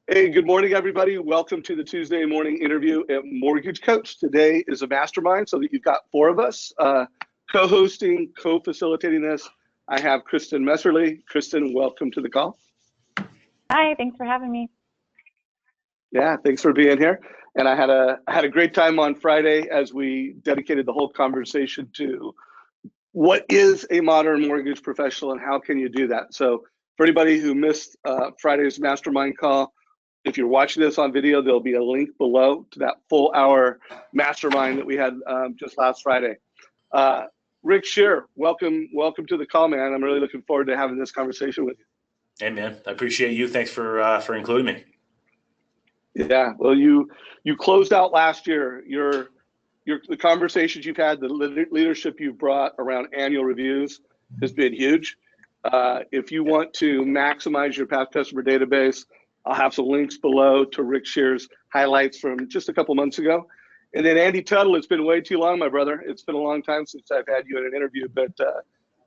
Hey, good morning, everybody. Welcome to the Tuesday morning interview at Mortgage Coach. Today is a mastermind, so that you've got four of us co-hosting, co-facilitating this. I have Kristen Messerly. Kristen, welcome to the call. Hi, thanks for having me. Yeah, thanks for being here. And I had a great time on Friday as we dedicated the whole conversation to what is a modern mortgage professional and how can you do that. So for anybody who missed Friday's mastermind call, if you're watching this on video, there'll be a link below to that full hour mastermind that we had just last Friday. Rick Shear, welcome to the call, man. I'm really looking forward to having this conversation with you. Hey, man, I appreciate you. Thanks for including me. Yeah, well, you closed out last year. The conversations you've had, the leadership you've brought around annual reviews has been huge. If you want to maximize your past customer database, I'll have some links below to Rick Shear's highlights from just a couple months ago. And then Andy Tuttle, it's been way too long, my brother. It's been a long time since I've had you in an interview, but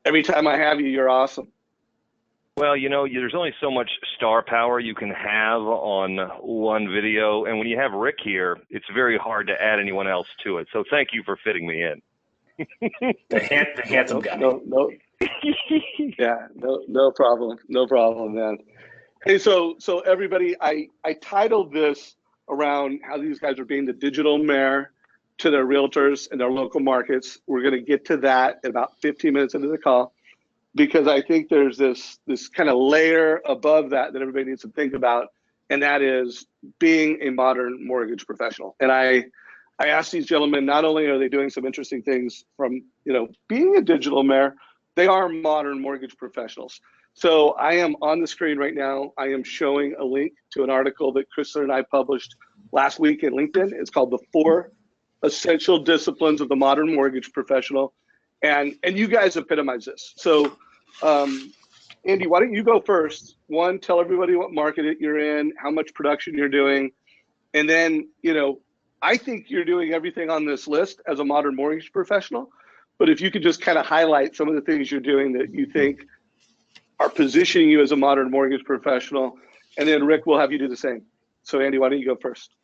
every time I have you, you're awesome. Well, you know, there's only so much star power you can have on one video. And when you have Rick here, it's very hard to add anyone else to it. So thank you for fitting me in. The handsome guy. No. Yeah, no problem. No problem, man. Hey, so everybody, I titled this around how these guys are being the digital mayor to their realtors in their local markets. We're going to get to that in about 15 minutes into the call, because I think there's this kind of layer above that everybody needs to think about, and that is being a modern mortgage professional. And I asked these gentlemen, not only are they doing some interesting things from, being a digital mayor, they are modern mortgage professionals. So I am on the screen right now. I am showing a link to an article that Kristen and I published last week in LinkedIn. It's called The 4 Essential Disciplines of the Modern Mortgage Professional. And you guys epitomize this. So Andy, why don't you go first? One, tell everybody what market you're in, how much production you're doing. And then, I think you're doing everything on this list as a modern mortgage professional. But if you could just kind of highlight some of the things you're doing that you think are positioning you as a modern mortgage professional, and then Rick will have you do the same. So Andy, why don't you go first?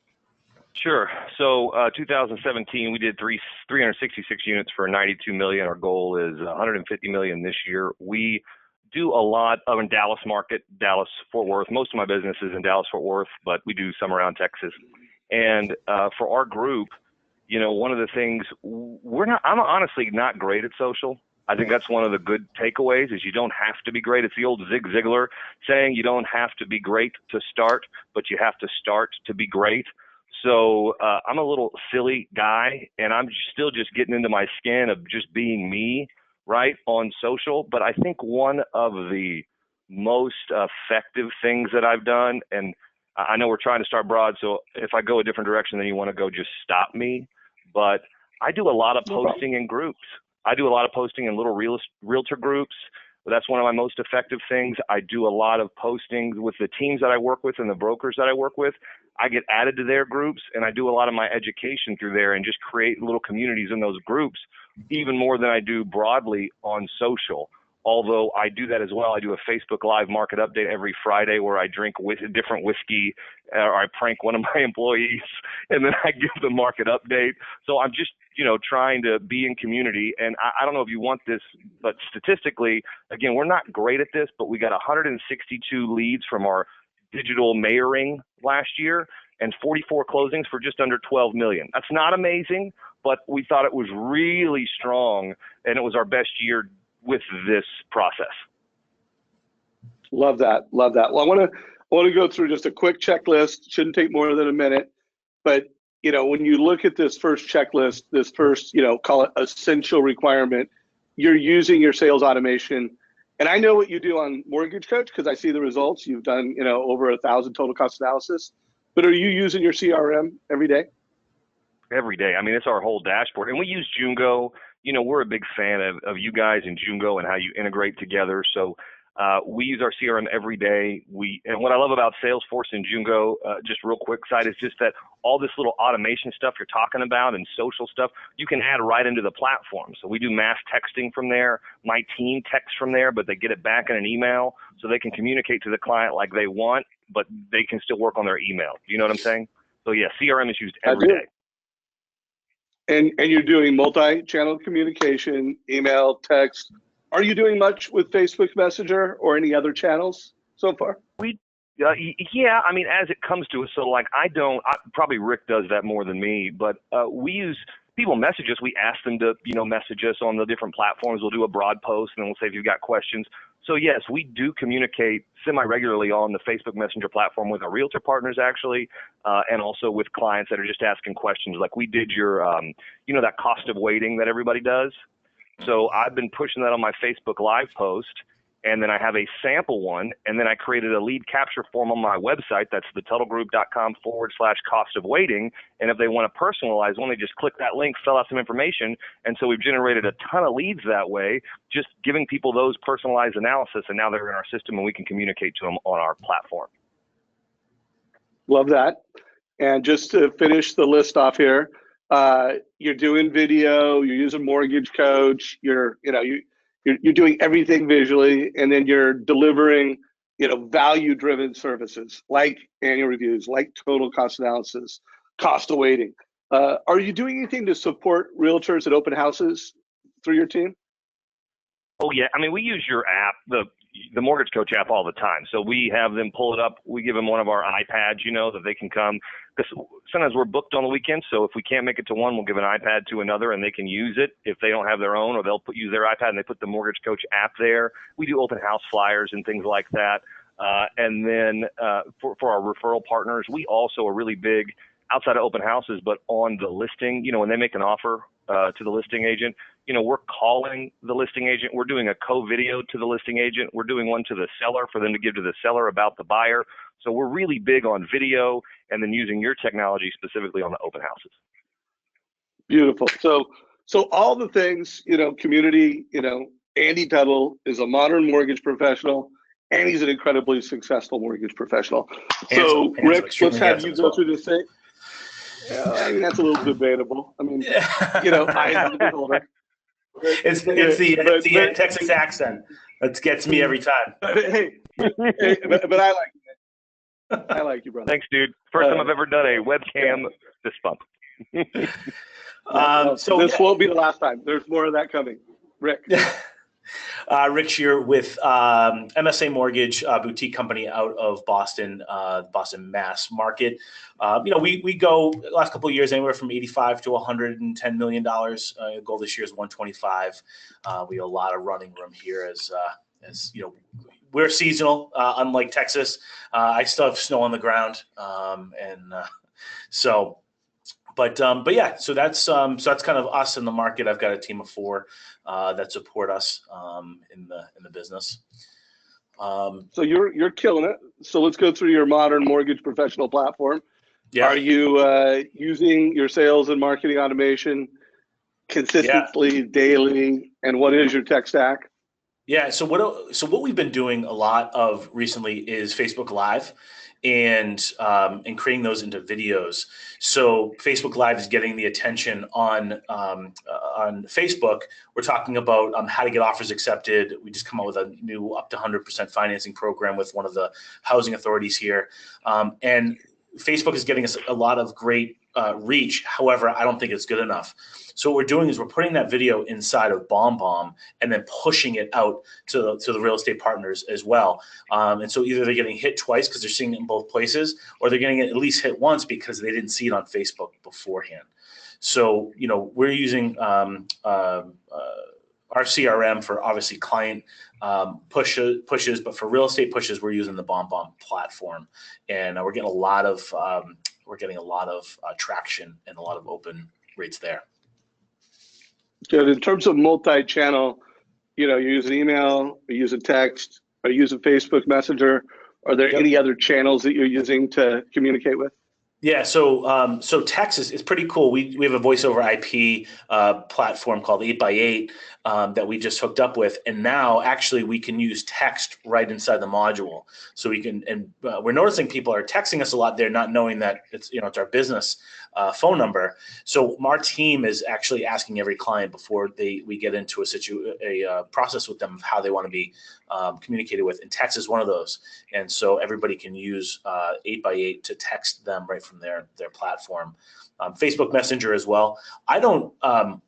Sure. So 2017, we did 366 units for 92 million. Our goal is 150 million this year. We do a lot of in Dallas market, Dallas, Fort Worth. Most of my business is in Dallas, Fort Worth, but we do some around Texas. And for our group, one of the things I'm honestly not great at social. I think that's one of the good takeaways is you don't have to be great. It's the old Zig Ziglar saying you don't have to be great to start, but you have to start to be great. So I'm a little silly guy, and I'm still just getting into my skin of just being me, right, on social. But I think one of the most effective things that I've done, and I know we're trying to start broad, so if I go a different direction than you want to go, just stop me. But I do a lot of posting in groups. I do a lot of posting in little realtor groups. That's one of my most effective things. I do a lot of postings with the teams that I work with and the brokers that I work with. I get added to their groups, and I do a lot of my education through there and just create little communities in those groups, even more than I do broadly on social. Although I do that as well. I do a Facebook Live market update every Friday where I drink different whiskey, or I prank one of my employees, and then I give the market update. So I'm just, trying to be in community. And I don't know if you want this, but statistically, again, we're not great at this, but we got 162 leads from our digital mayoring last year and 44 closings for just under 12 million. That's not amazing, but we thought it was really strong, and it was our best year with this process. Love that. Well, I want to go through just a quick checklist. Shouldn't take more than a minute, but when you look at this first checklist, this first, call it essential requirement, you're using your sales automation. And I know what you do on Mortgage Coach because I see the results. You've done, over 1,000 total cost analysis. But are you using your CRM every day? Every day. I mean, it's our whole dashboard. And we use Jungo. We're a big fan of you guys and Jungo and how you integrate together. So We use our CRM every day. And what I love about Salesforce and Jungo, just real quick side, is just that all this little automation stuff you're talking about and social stuff, you can add right into the platform. So we do mass texting from there. My team texts from there, but they get it back in an email so they can communicate to the client like they want, but they can still work on their email. You know what I'm saying? So yeah, CRM is used every day. And you're doing multi-channel communication, email, text. Are you doing much with Facebook Messenger or any other channels so far? Yeah, I mean, as it comes to it, so like probably Rick does that more than me, but we use, people message us, we ask them to, message us on the different platforms. We'll do a broad post and then we'll say if you've got questions. So yes, we do communicate semi-regularly on the Facebook Messenger platform with our realtor partners actually, and also with clients that are just asking questions. Like we did your, that cost of waiting that everybody does. So I've been pushing that on my Facebook Live post, and then I have a sample one, and then I created a lead capture form on my website. That's thetuttlgroup.com/cost of waiting. And if they want to personalize one, they just click that link, fill out some information. And so we've generated a ton of leads that way, just giving people those personalized analysis. And now they're in our system and we can communicate to them on our platform. Love that. And just to finish the list off here, you're doing video, you're using Mortgage Coach, you're doing everything visually, and then you're delivering, value-driven services like annual reviews, like total cost analysis, cost of waiting. Are you doing anything to support realtors at open houses through your team? Oh yeah, I mean, we use your app, the Mortgage Coach app, all the time. So we have them pull it up. We give them one of our iPads, that they can come. Because sometimes we're booked on the weekend, so if we can't make it to one, we'll give an iPad to another, and they can use it if they don't have their own, or they'll use their iPad and they put the Mortgage Coach app there. We do open house flyers and things like that. And then for our referral partners, we also are really big outside of open houses, but on the listing. When they make an offer to the listing agent, we're calling the listing agent. We're doing a co-video to the listing agent. We're doing one to the seller for them to give to the seller about the buyer. So we're really big on video and then using your technology specifically on the open houses. Beautiful. So all the things, community, Andy Tuttle is a modern mortgage professional and he's an incredibly successful mortgage professional. So Rick, let's have you go through this thing. I mean, that's a little debatable. I mean, I'm a bit older. It's the Texas accent that gets me every time. But I like you. I like you, brother. Thanks, dude. First time I've ever done a webcam fist bump. So this won't be the last time. There's more of that coming. Rick. Rick Shear with MSA Mortgage, boutique company out of Boston, Boston Mass market. We go the last couple of years anywhere from 85 to 110 million dollars. Goal this year is 125. We have a lot of running room here as we're seasonal, unlike Texas. I still have snow on the ground, But yeah, so that's kind of us in the market. I've got a team of 4 that support us in the business. So you're killing it. So let's go through your modern mortgage professional platform. Yeah. Are you using your sales and marketing automation consistently, daily? And what is your tech stack? Yeah. So what we've been doing a lot of recently is Facebook Live. And creating those into videos. So Facebook Live is getting the attention on Facebook. We're talking about how to get offers accepted. We just come out with a new up to 100% financing program with one of the housing authorities here. And Facebook is getting us a lot of great reach. However, I don't think it's good enough. So what we're doing is we're putting that video inside of BombBomb and then pushing it out to the real estate partners as well. And so either they're getting hit twice because they're seeing it in both places, or they're getting it at least hit once because they didn't see it on Facebook beforehand. So, we're using our CRM for obviously client pushes, but for real estate pushes, we're using the BombBomb platform, and we're getting a lot of traction and a lot of open rates there. Good. In terms of multi-channel, you're using email, you're using text, are you using Facebook Messenger? Are there any other channels that you're using to communicate with? Yeah, so text is pretty cool. We have a voice over IP platform called 8x8, that we just hooked up with. And now actually we can use text right inside the module. So we can, and we're noticing people are texting us a lot there, not knowing that it's, it's our business phone number. So our team is actually asking every client before we get into a process with them of how they want to be communicated with. And text is one of those. And so everybody can use 8x8 to text them right from their platform. Facebook Messenger as well. I don't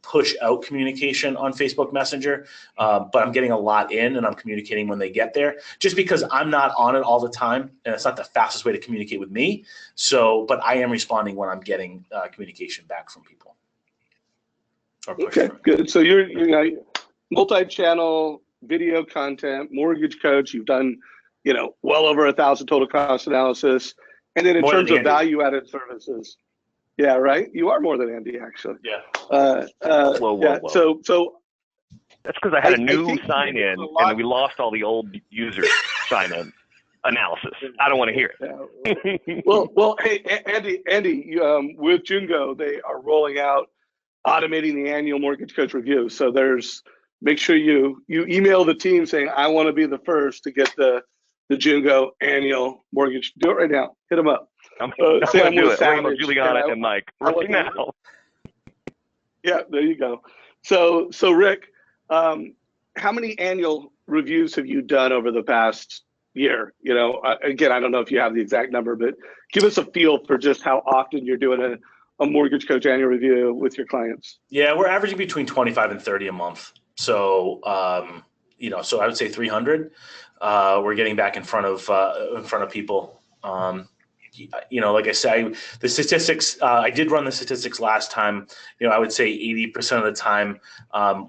push out communication on Facebook Messenger, but I'm getting a lot in and I'm communicating when they get there, just because I'm not on it all the time and it's not the fastest way to communicate with me. So, but I am responding when I'm getting communication back from people. Okay, good. So you're multi-channel video content, mortgage coach. You've done, well over 1,000 total cost analysis. And then in terms of value-added services. Yeah, right. You are more than Andy, actually. Yeah. Whoa. So that's because I had a new sign in, and we lost all the old users sign in analysis. I don't want to hear it. Yeah. well, hey, Andy, with Jungo, they are rolling out automating the annual mortgage coach review. So make sure you email the team saying I want to be the first to get the Jungo annual mortgage. Do it right now. Hit them up. I'm going to do it. I'm going to Juliana and Mike right now. Yeah, there you go. So Rick, how many annual reviews have you done over the past year? Again, I don't know if you have the exact number, but give us a feel for just how often you're doing a mortgage coach annual review with your clients. Yeah, we're averaging between 25 and 30 a month. So, so I would say 300. We're getting back in front of people. Like I say, the statistics, I did run the statistics last time. I would say 80% of the time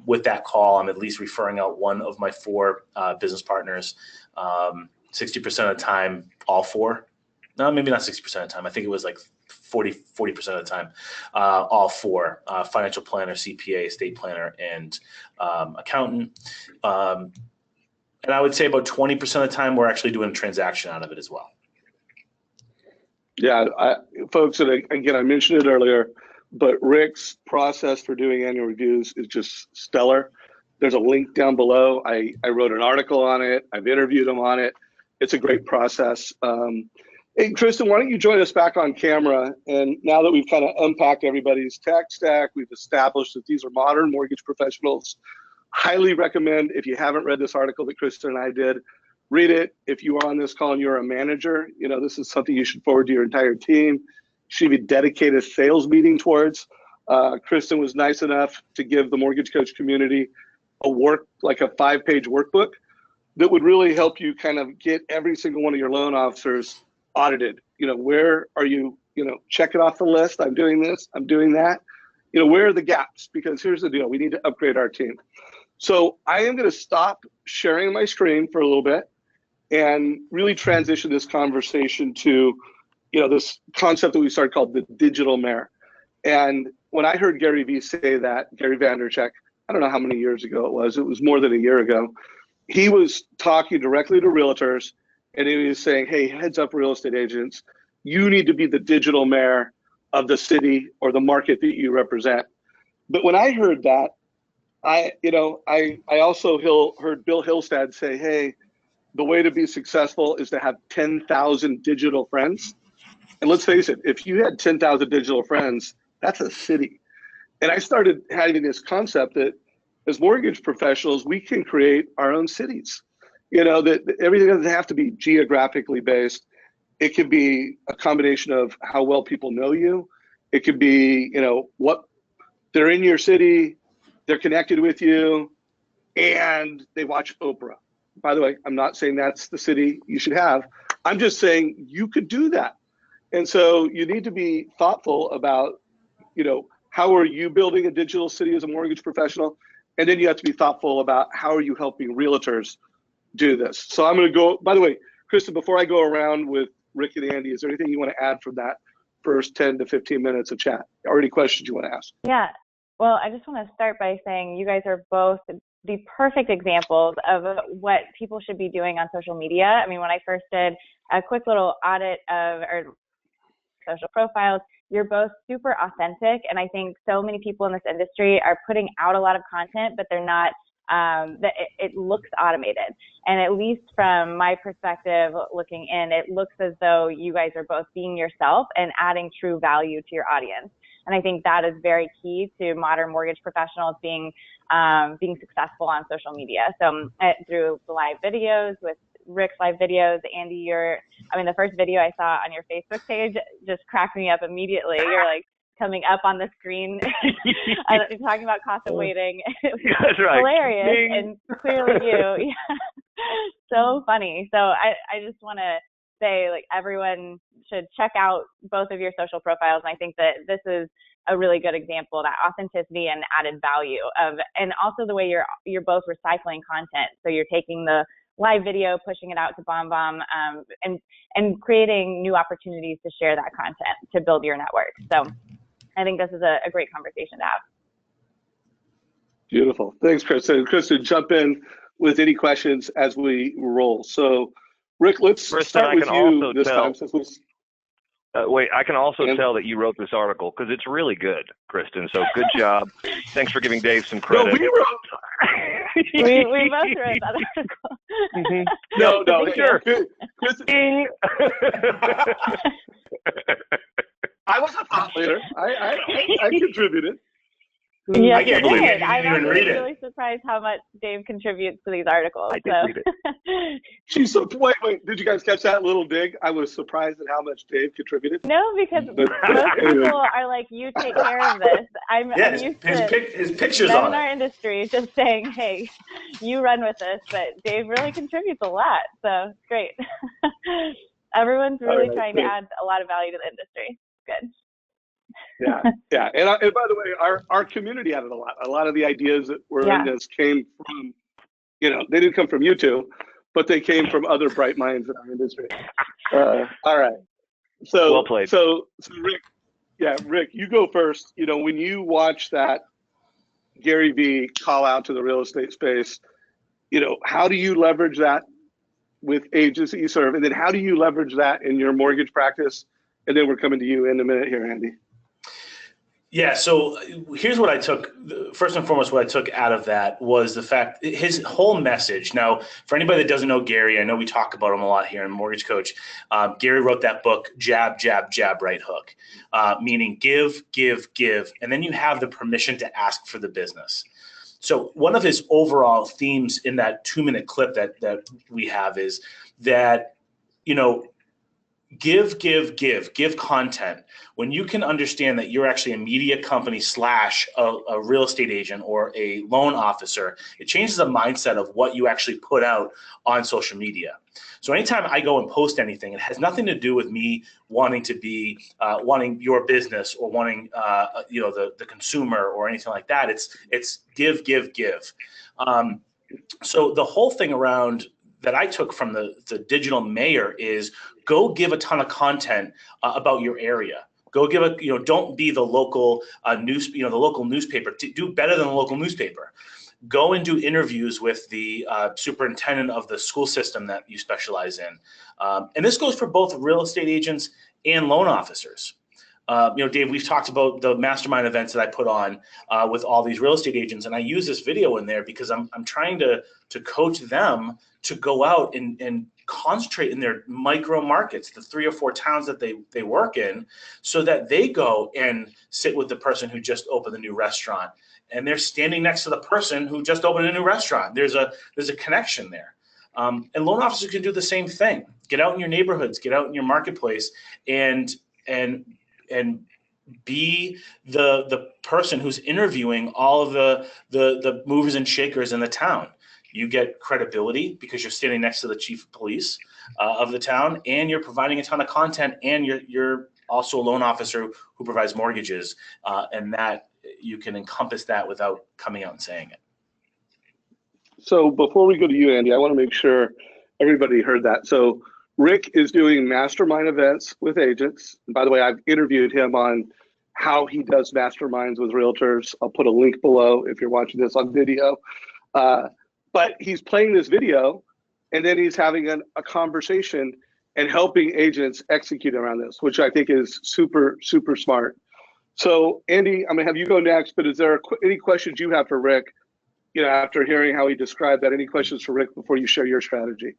with that call, I'm at least referring out one of my 4 business partners. 60% of the time, all 4. No, maybe not 60% of the time. I think it was like 40% of the time, all 4, financial planner, CPA, estate planner, and accountant. And I would say about 20% of the time, we're actually doing a transaction out of it as well. Yeah, folks, and again, I mentioned it earlier, but Rick's process for doing annual reviews is just stellar. There's a link down below. I wrote an article on it. I've interviewed him on it. It's a great process. Hey, Kristen, why don't you join us back on camera? And now that we've kind of unpacked everybody's tech stack, we've established that these are modern mortgage professionals. Highly recommend, if you haven't read this article that Kristen and I did, read it. If you are on this call and you're a manager, this is something you should forward to your entire team. Should be dedicated sales meeting towards. Kristen was nice enough to give the mortgage coach community a 5-page workbook that would really help you kind of get every single one of your loan officers audited. Where are you, check it off the list. I'm doing this, I'm doing that. Where are the gaps? Because here's the deal, we need to upgrade our team. So I am going to stop sharing my screen for a little bit and really transition this conversation to, this concept that we started called the digital mayor. And when I heard Gary Vee say that, Gary Vaynerchuk, I don't know how many years ago it was more than a year ago, he was talking directly to realtors and he was saying, hey, heads up real estate agents, you need to be the digital mayor of the city or the market that you represent. But when I heard that, I also heard Bill Hillstad say, hey, the way to be successful is to have 10,000 digital friends. And let's face it, if you had 10,000 digital friends, that's a city. And I started having this concept that as mortgage professionals, we can create our own cities. That everything doesn't have to be geographically based. It could be a combination of how well people know you. It could be, what they're in your city, they're connected with you, and they watch Oprah. By the way, I'm not saying that's the city you should have. I'm just saying you could do that. And so you need to be thoughtful about, how are you building a digital city as a mortgage professional? And then you have to be thoughtful about how are you helping realtors do this. So I'm going to go, by the way, Kristen, before I go around with Rick and Andy, is there anything you want to add from that first 10 to 15 minutes of chat? Or any questions you want to ask? Yeah. Well, I just want to start by saying you guys are both the perfect examples of what people should be doing on social media. I mean, when I first did a quick little audit of, or social profiles. You're both super authentic, and I think so many people in this industry are putting out a lot of content, but they're not, it looks automated. And at least from my perspective looking in, it looks as though you guys are both being yourself and adding true value to your audience. And I think that is very key to modern mortgage professionals being successful on social media. So through the live videos, with Rick's live videos, Andy, the first video I saw on your Facebook page just cracked me up immediately. You're like coming up on the screen, talking about cost of waiting. It was That's right. Hilarious. Ding. And clearly you. Yeah. So funny. So I just want to say, like, everyone should check out both of your social profiles. And I think that this is a really good example, that authenticity and added value and also the way you're both recycling content. So you're taking the live video, pushing it out to BombBomb, and creating new opportunities to share that content to build your network. So I think this is a great conversation to have. Beautiful. Thanks, Kristen. Kristen, jump in with any questions as we roll. So, Rick, let's start with you this time. Wait, I can also tell that you wrote this article because it's really good, Kristen. So good job. Thanks for giving Dave some credit. No, we wrote. we both wrote that article. Mm-hmm. No, sure. Kristen. I was a thought leader. I contributed. Yeah, I can't believe you I'm didn't even read it. really surprised how much Dave contributes to these articles. I did read it. She's so wait. Did you guys catch that little dig? I was surprised at how much Dave contributed. No, because most people are like, "You take care of this." I'm used to his pictures men on in our industry just saying, "Hey, you run with this," but Dave really contributes a lot, so it's great. Everyone's really trying to add a lot of value to the industry. Good. Yeah. And by the way, our community added a lot. A lot of the ideas that were in this came from, they didn't come from you two, but they came from other bright minds in our industry. All right. So well played. So Rick, you go first. When you watch that Gary Vee call out to the real estate space, how do you leverage that with agents that you serve, and then how do you leverage that in your mortgage practice? And then we're coming to you in a minute here, Andy. Yeah, so here's what I took. First and foremost, what I took out of that was the fact, his whole message. Now, for anybody that doesn't know Gary, I know we talk about him a lot here in Mortgage Coach. Gary wrote that book, Jab, Jab, Jab, Right Hook, meaning give, give, give, and then you have the permission to ask for the business. So one of his overall themes in that 2-minute clip that we have is that, give content. When you can understand that you're actually a media company / a real estate agent or a loan officer, it changes the mindset of what you actually put out on social media. So anytime I go and post anything, it has nothing to do with me wanting to be wanting your business or wanting the consumer or anything like that. It's give. So the whole thing around that I took from the digital mayor is go give a ton of content about your area. Go give don't be the local the local newspaper. Do better than the local newspaper. Go and do interviews with the superintendent of the school system that you specialize in. And this goes for both real estate agents and loan officers. Dave, we've talked about the mastermind events that I put on with all these real estate agents, and I use this video in there because I'm trying to coach them to go out and concentrate in their micro markets, the 3 or 4 towns that they work in, so that they go and sit with the person who just opened the new restaurant, and they're standing next to the person who just opened a new restaurant. There's a connection there. And loan officers can do the same thing. Get out in your neighborhoods, get out in your marketplace, and be the person who's interviewing all of the movers and shakers in the town. You get credibility because you're standing next to the chief of police of the town, and you're providing a ton of content, and you're also a loan officer who provides mortgages, and that you can encompass that without coming out and saying it. So before we go to you, Andy, I want to make sure everybody heard that. So Rick is doing mastermind events with agents. And by the way, I've interviewed him on how he does masterminds with realtors. I'll put a link below if you're watching this on video. But he's playing this video, and then he's having a conversation, and helping agents execute around this, which I think is super, super smart. So Andy, I'm gonna have you go next, but is there any questions you have for Rick, after hearing how he described that? Any questions for Rick before you share your strategy?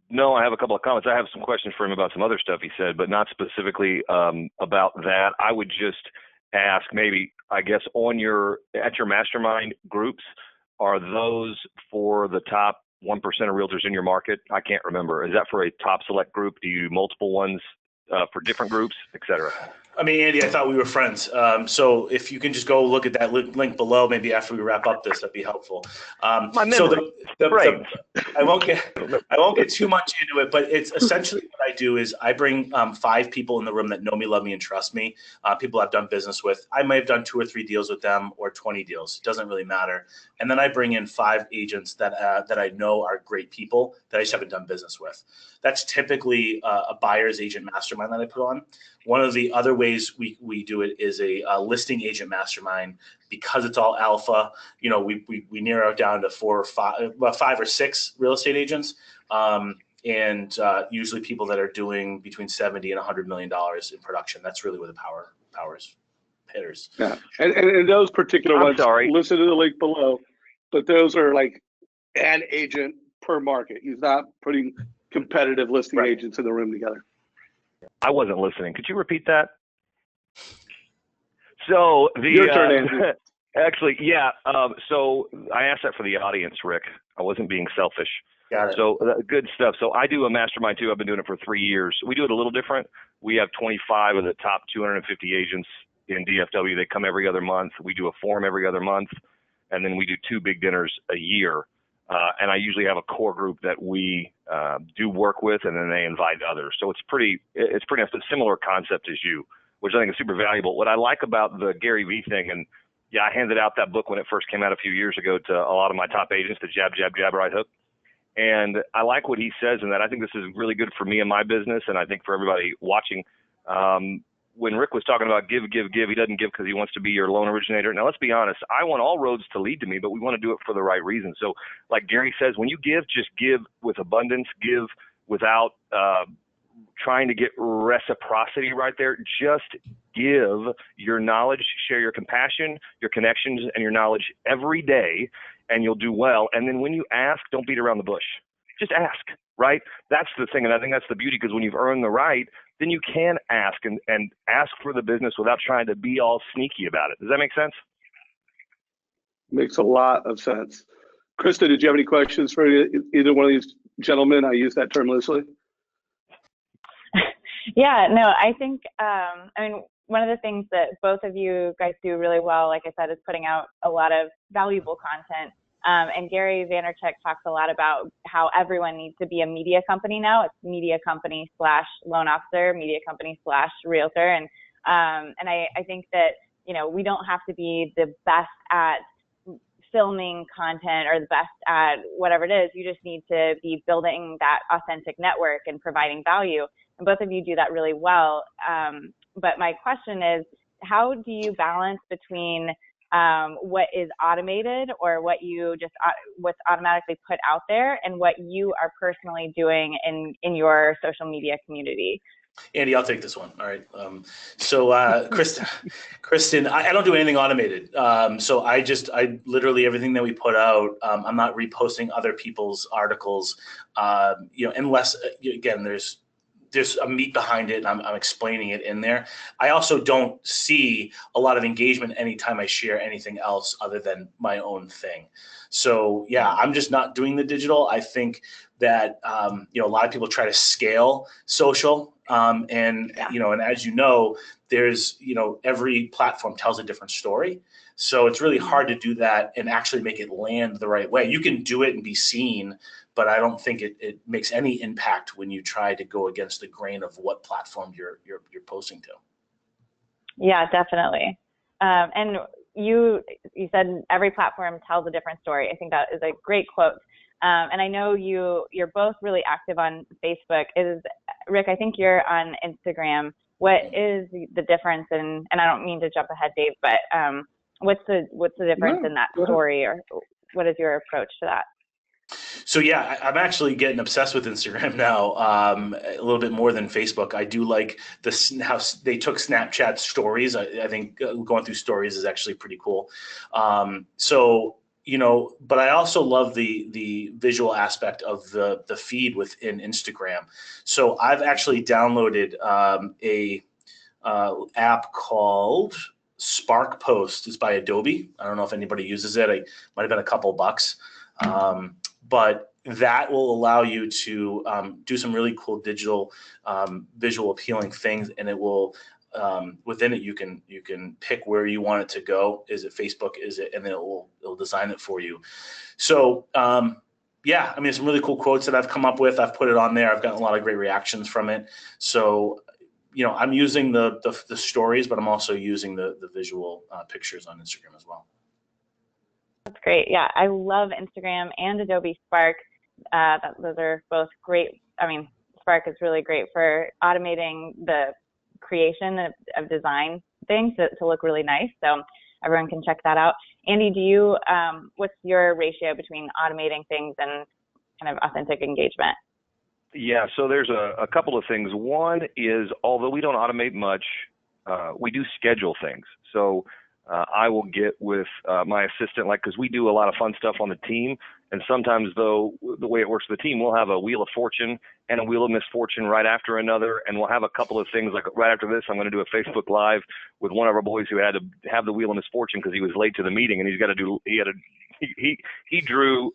No, I have a couple of comments. I have some questions for him about some other stuff he said, but not specifically about that. I would just ask, maybe, I guess, at your mastermind groups, are those for the top 1% of realtors in your market? I can't remember. Is that for a top select group? Do you do multiple ones for different groups, et cetera? I mean, Andy, I thought we were friends. So if you can just go look at that link below, maybe after we wrap up this, that'd be helpful. My memory. I won't get too much into it, but it's essentially what I do is I bring 5 people in the room that know me, love me, and trust me. People I've done business with. I may have done 2 or 3 deals with them, or 20 deals. It doesn't really matter. And then I bring in 5 agents that I know are great people that I just haven't done business with. That's typically a buyer's agent mastermind that I put on. One of the other ways we do it is a listing agent mastermind. Because it's all alpha, we narrow it down to 4 or 5, well, 5 or 6 real estate agents, and usually people that are doing between $70 and $100 million in production. That's really where the power is hitters. Yeah, and those particular ones, listen to the link below, but those are like an agent per market. He's not putting competitive listing agents in the room together. I wasn't listening. Could you repeat that? So your turn, Andy. Actually, yeah. So I asked that for the audience, Rick. I wasn't being selfish. Got it. So good stuff. So I do a mastermind too. I've been doing it for 3 years. We do it a little different. We have 25 of the top 250 agents in DFW. They come every other month. We do a forum every other month, and then we do 2 big dinners a year. And I usually have a core group that we do work with, and then they invite others. So it's pretty much a similar concept as you, which I think is super valuable. What I like about the Gary Vee thing, and yeah, I handed out that book when it first came out a few years ago to a lot of my top agents, the Jab, Jab, Jab, Right Hook. And I like what he says in that. I think this is really good for me and my business, and I think for everybody watching. When Rick was talking about give, he doesn't give because he wants to be your loan originator. Now, let's be honest. I want all roads to lead to me, but we want to do it for the right reason. So like Gary says, when you give, just give with abundance, give without trying to get reciprocity right there. Just give your knowledge, share your compassion, your connections, and your knowledge every day, and you'll do well. And then when you ask, don't beat around the bush. Just ask, right? That's the thing, and I think that's the beauty, because when you've earned the right, then you can ask and ask for the business without trying to be all sneaky about it. Does that make sense? Makes a lot of sense. Krista, did you have any questions for either one of these gentlemen? I use that term loosely. Yeah, no, I think, one of the things that both of you guys do really well, like I said, is putting out a lot of valuable content. And Gary Vaynerchuk talks a lot about how everyone needs to be a media company now. It's media company / loan officer, media company / realtor. And I think that, we don't have to be the best at filming content or the best at whatever it is. You just need to be building that authentic network and providing value. And both of you do that really well. But my question is, how do you balance between what is automated or what what's automatically put out there and what you are personally doing in your social media community? Andy, I'll take this one. All right. Kristen, I don't do anything automated. So I literally everything that we put out, I'm not reposting other people's articles, unless again, there's a meat behind it, and I'm explaining it in there. I also don't see a lot of engagement anytime I share anything else other than my own thing. So yeah, I'm just not doing the digital. I think that a lot of people try to scale social, and as you know, there's every platform tells a different story. So it's really hard to do that and actually make it land the right way. You can do it and be seen, but I don't think it makes any impact when you try to go against the grain of what platform you're posting to. Yeah, definitely. And you said every platform tells a different story. I think that is a great quote. And I know you're both really active on Facebook. Rick, I think you're on Instagram. What is the difference? And I don't mean to jump ahead, Dave, but what's the difference in that story, or what is your approach to that? So yeah, I'm actually getting obsessed with Instagram now, a little bit more than Facebook. I do like how they took Snapchat stories. I think going through stories is actually pretty cool. So but I also love the visual aspect of the feed within Instagram. So I've actually downloaded a app called Spark Post. It's by Adobe. I don't know if anybody uses it. It might have been a couple bucks. But that will allow you to do some really cool digital visual appealing things, and it will within it you can pick where you want it to go. Is it Facebook? Is it? And then it'll design it for you. So yeah, I mean, some really cool quotes that I've come up with. I've put it on there. I've gotten a lot of great reactions from it. So I'm using the stories, but I'm also using the visual pictures on Instagram as well. That's great. Yeah, I love Instagram and Adobe Spark. Those are both great. I mean, Spark is really great for automating the creation of design things to look really nice. So everyone can check that out. Andy, what's your ratio between automating things and kind of authentic engagement? Yeah, so there's a couple of things. One is, although we don't automate much, we do schedule things. So I will get with my assistant, because we do a lot of fun stuff on the team. And sometimes, though, the way it works with the team, we'll have a Wheel of Fortune and a Wheel of Misfortune right after another. And we'll have a couple of things, like right after this, I'm going to do a Facebook Live with one of our boys who had to have the Wheel of Misfortune because he was late to the meeting, and he drew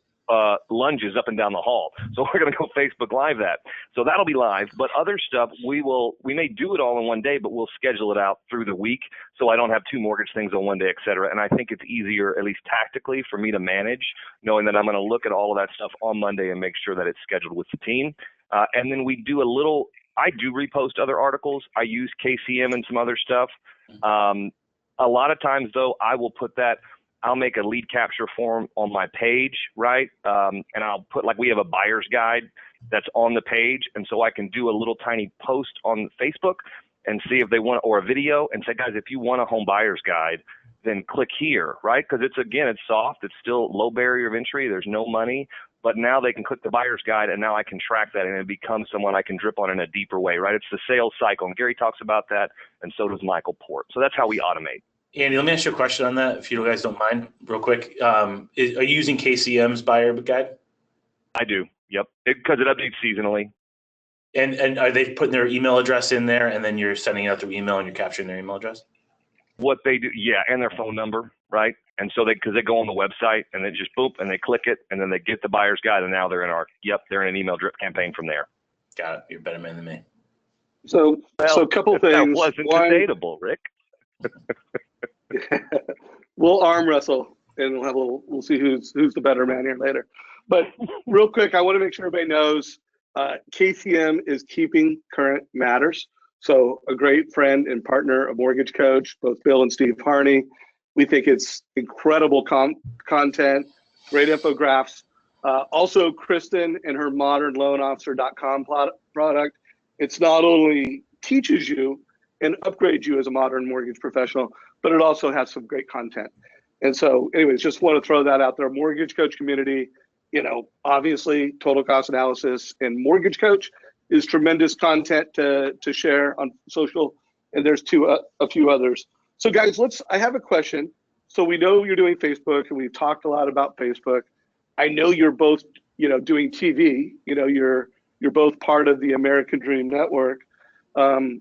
lunges up and down the hall. So we're going to go Facebook Live that. So that'll be live. But other stuff, we may do it all in one day, but we'll schedule it out through the week so I don't have two mortgage things on one day, et cetera. And I think it's easier, at least tactically, for me to manage, knowing that I'm going to look at all of that stuff on Monday and make sure that it's scheduled with the team. And then I do repost other articles. I use KCM and some other stuff. A lot of times, though, I will put that – I'll make a lead capture form on my page, right? And I'll put, we have a buyer's guide that's on the page. And so I can do a little tiny post on Facebook and see if they want, or a video, and say, guys, if you want a home buyer's guide, then click here, right? Because it's soft. It's still low barrier of entry. There's no money. But now they can click the buyer's guide, and now I can track that, and it becomes someone I can drip on in a deeper way, right? It's the sales cycle. And Gary talks about that, and so does Michael Port. So that's how we automate. Andy, let me ask you a question on that, if you guys don't mind, real quick. Are you using KCM's buyer guide? I do. Yep. Because it updates seasonally. And are they putting their email address in there, and then you're sending it out through email and you're capturing their email address? What they do, yeah, and their phone number, right? And so because they go on the website and they just boop and they click it, and then they get the buyer's guide, and now they're in an email drip campaign from there. Got it. You're a better man than me. So a couple things. That wasn't debatable, Rick. We'll arm wrestle, and we'll see who's the better man here later. But real quick, I want to make sure everybody knows KCM is Keeping Current Matters. So a great friend and partner, a mortgage coach, both Bill and Steve Harney. We think it's incredible content, great infographics. Also, Kristen and her modernloanofficer.com product. It's not only teaches you and upgrades you as a modern mortgage professional, but it also has some great content. And so anyways, just want to throw that out there. Mortgage coach community, obviously Total Cost Analysis and Mortgage Coach is tremendous content to share on social. And there's a few others. So guys, I have a question. So we know you're doing Facebook, and we've talked a lot about Facebook. I know you're both, doing TV, you're both part of the American Dream Network. And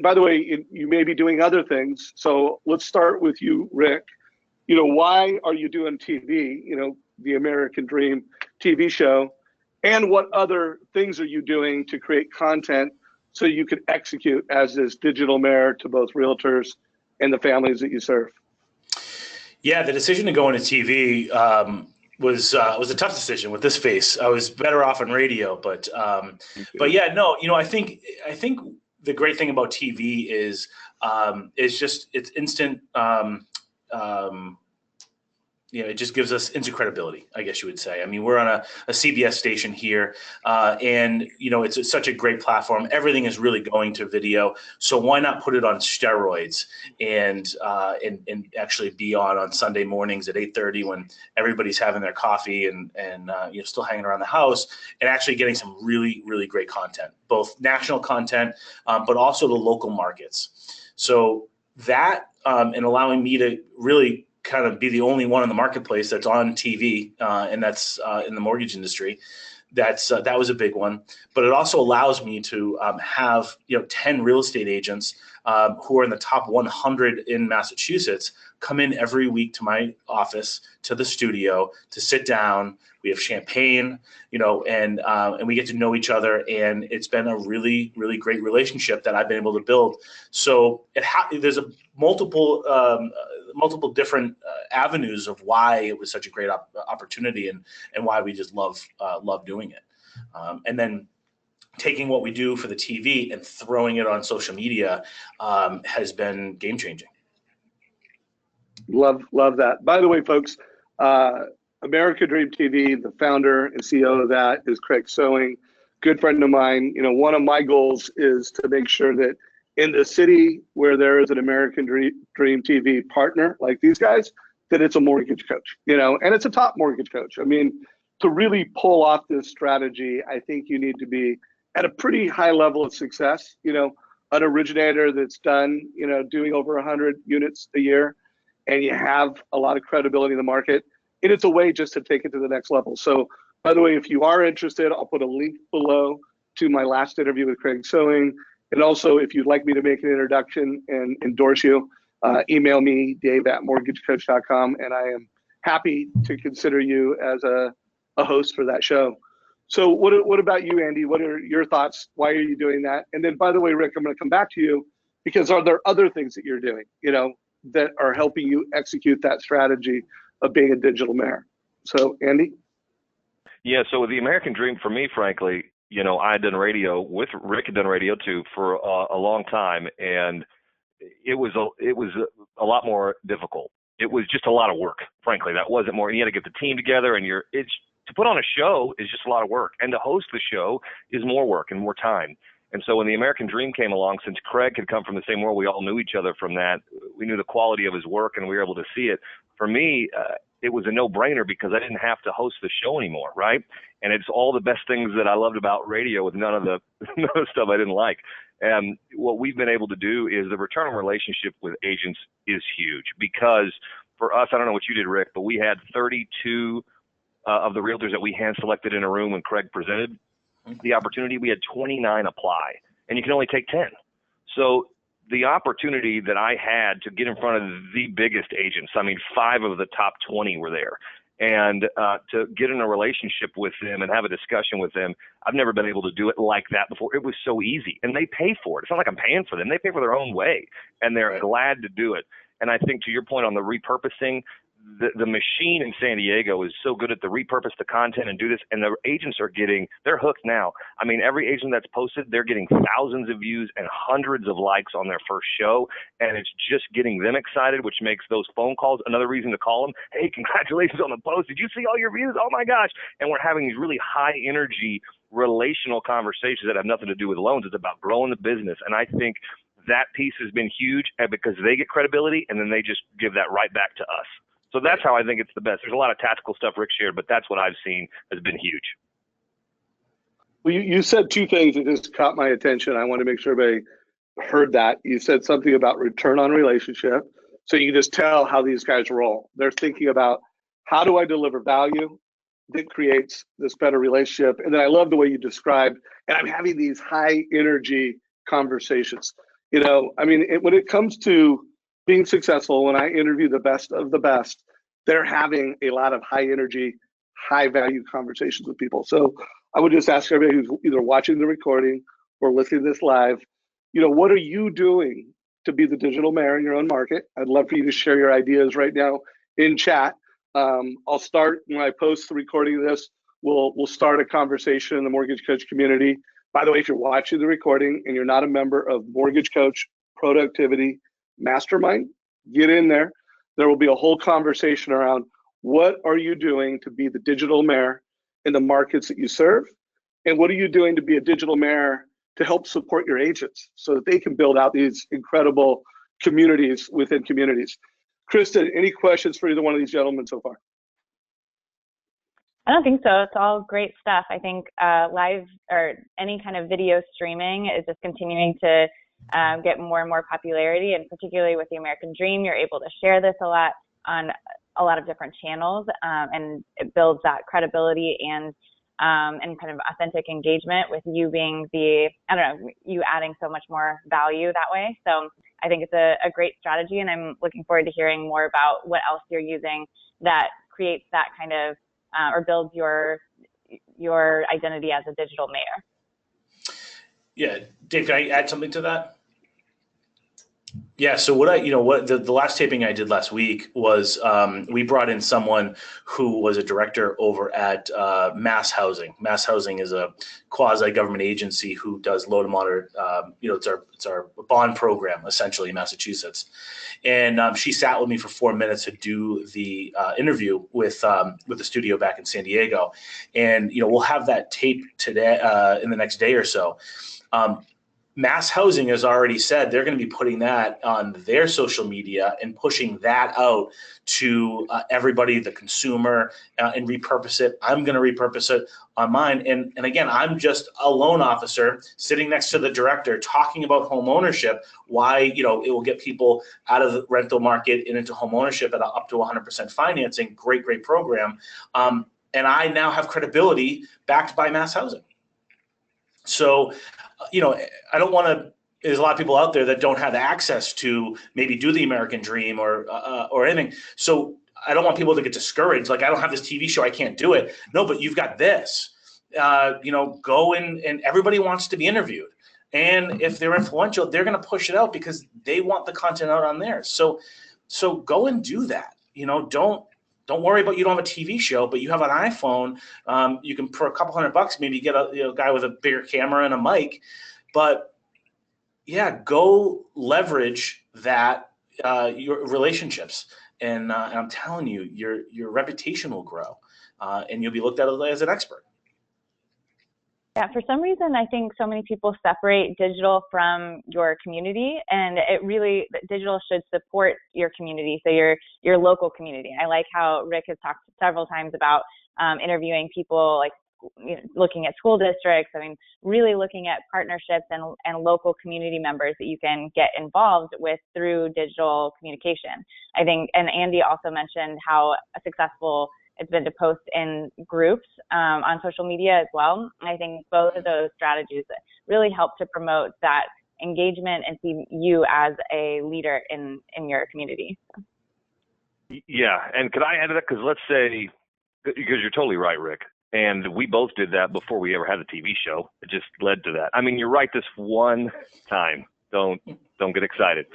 by the way, you may be doing other things. So let's start with you, Rick. Why are you doing TV, the American Dream TV show? And what other things are you doing to create content so you can execute as this digital mayor to both realtors and the families that you serve? Yeah, the decision to go into TV was a tough decision with this face. I was better off on radio, but yeah, no, I think the great thing about TV is just it's instant. it just gives us instant credibility, I guess you would say. I mean, we're on a CBS station here, and it's such a great platform. Everything is really going to video, so why not put it on steroids and actually be on Sunday mornings at 8:30 when everybody's having their coffee and still hanging around the house, and actually getting some really, really great content, both national content, but also the local markets. So that and allowing me to really kind of be the only one in the marketplace that's on TV, and that's in the mortgage industry. That was a big one, but it also allows me to have 10 real estate agents who are in the top 100 in Massachusetts come in every week to my office, to the studio, to sit down. We have champagne, and we get to know each other, and it's been a really, really great relationship that I've been able to build. So there's a multiple different avenues of why it was such a great opportunity, and why we just love doing it. And then taking what we do for the TV and throwing it on social media has been game changing. Love that. By the way, folks, American Dream TV, the founder and CEO of that is Craig Sewing, good friend of mine. One of my goals is to make sure that in the city where there is an American Dream TV partner like these guys, that it's a mortgage coach, and it's a top mortgage coach. I mean, to really pull off this strategy, I think you need to be at a pretty high level of success, an originator that's done, doing over 100 units a year, and you have a lot of credibility in the market. And it's a way just to take it to the next level. So, by the way, if you are interested, I'll put a link below to my last interview with Craig Sewing. And also, if you'd like me to make an introduction and endorse you, email me, dave@mortgagecoach.com, and I am happy to consider you as a host for that show. So what about you, Andy? What are your thoughts? Why are you doing that? And then, by the way, Rick, I'm going to come back to you, because are there other things that you're doing, that are helping you execute that strategy of being a digital mayor? So, Andy? Yeah, so with the American Dream, for me, frankly, I had done radio with Rick, had done radio too for a long time, and it was a lot more difficult. It was just a lot of work, frankly. That wasn't more. You had to get the team together, and to put on a show is just a lot of work, and to host the show is more work and more time. And so when the American Dream came along, since Craig had come from the same world, we all knew each other from that. We knew the quality of his work, and we were able to see it. For me, it was a no-brainer because I didn't have to host the show anymore, right? And it's all the best things that I loved about radio with none of the stuff I didn't like. And what we've been able to do is the return on relationship with agents is huge, because for us, I don't know what you did, Rick, but we had 32 of the realtors that we hand-selected in a room when Craig presented the opportunity. We had 29 apply, and you can only take 10. So the opportunity that I had to get in front of the biggest agents, 5 of the top 20 were there, and to get in a relationship with them and have a discussion with them, I've never been able to do it like that before. It was so easy, and they pay for it. It's not like I'm paying for them. They pay for their own way, and they're glad to do it. And I think, to your point on the repurposing, the machine in San Diego is so good at the repurpose the content and do this, and the agents they're hooked now. Every agent that's posted, they're getting thousands of views and hundreds of likes on their first show, and it's just getting them excited, which makes those phone calls another reason to call them. Hey, congratulations on the post. Did you see all your views? Oh my gosh. And we're having these really high energy relational conversations that have nothing to do with loans. It's about growing the business. And I think that piece has been huge, because they get credibility, and then they just give that right back to us. So that's how I think it's the best. There's a lot of tactical stuff Rick shared, but that's what I've seen has been huge. Well, you said two things that just caught my attention. I want to make sure everybody heard that. You said something about return on relationship. So you can just tell how these guys roll. They're thinking about, how do I deliver value that creates this better relationship? And then I love the way you described, and I'm having these high energy conversations. When it comes to being successful, when I interview the best of the best, they're having a lot of high energy, high value conversations with people. So I would just ask everybody who's either watching the recording or listening to this live, what are you doing to be the digital mayor in your own market? I'd love for you to share your ideas right now in chat. I'll start when I post the recording of this. We'll start a conversation in the Mortgage Coach community. By the way, if you're watching the recording and you're not a member of Mortgage Coach Productivity Mastermind, get in there. There will be a whole conversation around What are you doing to be the digital mayor in the markets that you serve? And what are you doing to be a digital mayor to help support your agents so that they can build out these incredible communities within communities? Kristen, any questions for either one of these gentlemen so far? I don't think so. It's all great stuff. I think live or any kind of video streaming is just continuing to get more and more popularity, and particularly with the American Dream, you're able to share this a lot on a lot of different channels, and it builds that credibility and kind of authentic engagement with you being you adding so much more value that way. So I think it's a great strategy, and I'm looking forward to hearing more about what else you're using that creates that kind of or builds your identity as a digital mayor. Yeah, Dave, can I add something to that? Yeah. So the last taping I did last week was we brought in someone who was a director over at Mass Housing. Mass Housing is a quasi-government agency who does low to moderate. It's our bond program essentially in Massachusetts. And she sat with me for 4 minutes to do the interview with the studio back in San Diego, and we'll have that tape today in the next day or so. Mass Housing has already said they're going to be putting that on their social media and pushing that out to everybody, the consumer, and repurpose it. I'm going to repurpose it on mine. And again, I'm just a loan officer sitting next to the director talking about home ownership, why it will get people out of the rental market and into home ownership at up to 100% financing. Great program. And I now have credibility backed by Mass Housing. So I don't want to. There's a lot of people out there that don't have access to maybe do the American Dream or anything. So I don't want people to get discouraged. Like, I don't have this TV show, I can't do it. No, but you've got this. Go and everybody wants to be interviewed. And if they're influential, they're going to push it out because they want the content out on theirs. So go and do that. Don't worry about you don't have a TV show, but you have an iPhone. You can, for a couple $100, maybe get a guy with a bigger camera and a mic. But yeah, go leverage that your relationships, and I'm telling you, your reputation will grow, and you'll be looked at as an expert. Yeah, for some reason, I think so many people separate digital from your community, and digital should support your community, so your local community. I like how Rick has talked several times about interviewing people, like looking at school districts. I mean, really looking at partnerships and local community members that you can get involved with through digital communication. I think, and Andy also mentioned how successful it's been to post in groups on social media as well. I think both of those strategies really help to promote that engagement and see you as a leader in your community. Yeah, and could I add to that? Because let's say, because you're totally right, Rick, and we both did that before we ever had a TV show. It just led to that. I mean, you're right this one time. Don't get excited.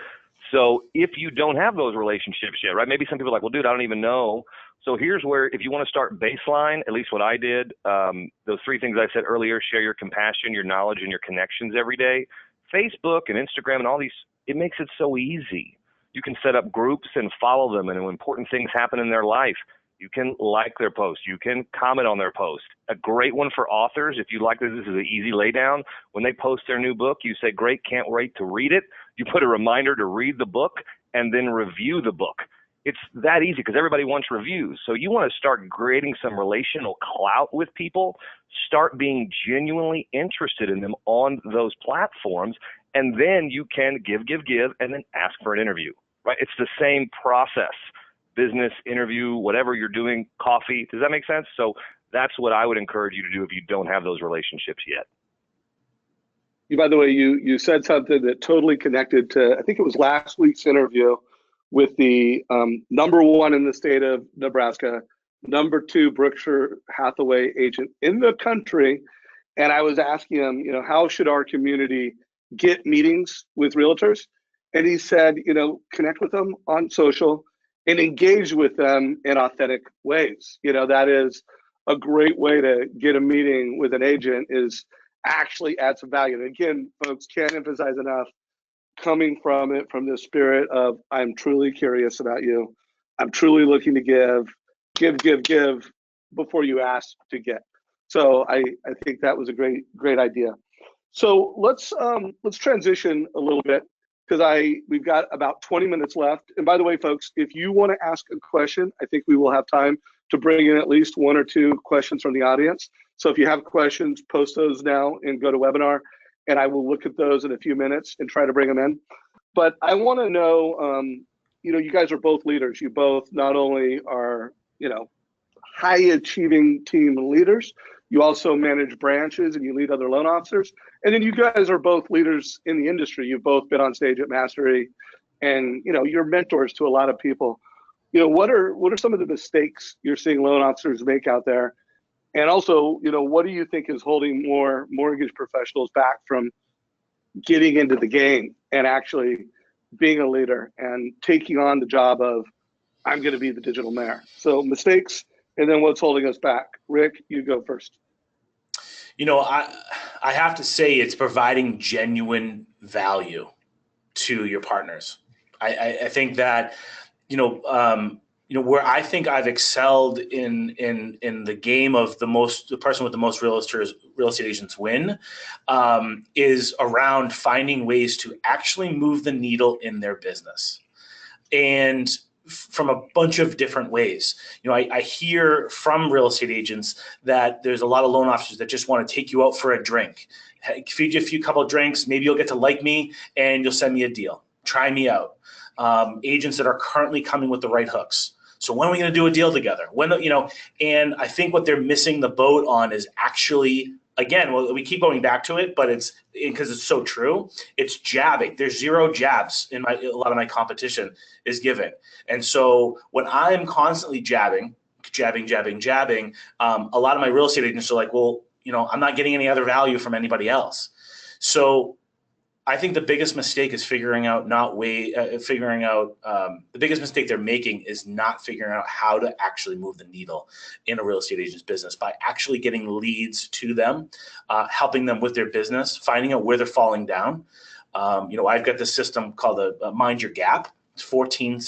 So if you don't have those relationships yet, right? Maybe some people are like, well, dude, I don't even know. So here's where, if you want to start baseline, at least what I did, those three things I said earlier: share your compassion, your knowledge, and your connections every day. Facebook and Instagram and all these, it makes it so easy. You can set up groups and follow them, and when important things happen in their life, you can like their post. You can comment on their post. A great one for authors, if you like this is an easy laydown. When they post their new book, you say, great, can't wait to read it. You put a reminder to read the book and then review the book. It's that easy because everybody wants reviews. So you want to start creating some relational clout with people. Start being genuinely interested in them on those platforms, and then you can give, and then ask for an interview, right? It's the same process. Business, interview, whatever you're doing, coffee. Does that make sense? So that's what I would encourage you to do if you don't have those relationships yet. By the way, you said something that totally connected to, I think it was last week's interview with the #1 in the state of Nebraska, #2 Berkshire Hathaway agent in the country. And I was asking him, how should our community get meetings with realtors? And he said, connect with them on social and engage with them in authentic ways. That is a great way to get a meeting with an agent, is actually add some value. And again, folks, can't emphasize enough, coming from the spirit of, I'm truly curious about you. I'm truly looking to give. give before you ask to get. So I think that was a great idea. So let's transition a little bit because we've got about 20 minutes left. And by the way, folks, if you want to ask a question, I think we will have time to bring in at least one or two questions from the audience. So if you have questions, post those now and go to webinar, and I will look at those in a few minutes and try to bring them in. But I want to know, you guys are both leaders. You both not only are, high achieving team leaders, you also manage branches and you lead other loan officers. And then you guys are both leaders in the industry. You've both been on stage at Mastery, and you're mentors to a lot of people. What are some of the mistakes you're seeing loan officers make out there? And also, what do you think is holding more mortgage professionals back from getting into the game and actually being a leader and taking on the job of, I'm going to be the digital mayor? So mistakes, and then what's holding us back. Rick, you go first. I have to say it's providing genuine value to your partners. I think that, where I think I've excelled in the game of the person with the most real estate agents win, is around finding ways to actually move the needle in their business. And from a bunch of different ways. I hear from real estate agents that there's a lot of loan officers that just want to take you out for a drink, feed you a couple of drinks, maybe you'll get to like me and you'll send me a deal. Try me out. Agents that are currently coming with the right hooks. So when are we going to do a deal together? And I think what they're missing the boat on is actually, again, we keep going back to it, but it's because it's so true. It's jabbing. There's 0 jabs in a lot of my competition is giving. And so when I'm constantly jabbing, a lot of my real estate agents are like, well, I'm not getting any other value from anybody else. So I think the biggest mistake is the biggest mistake they're making is not figuring out how to actually move the needle in a real estate agent's business by actually getting leads to them, helping them with their business, finding out where they're falling down. I've got this system called the Mind Your Gap. It's 14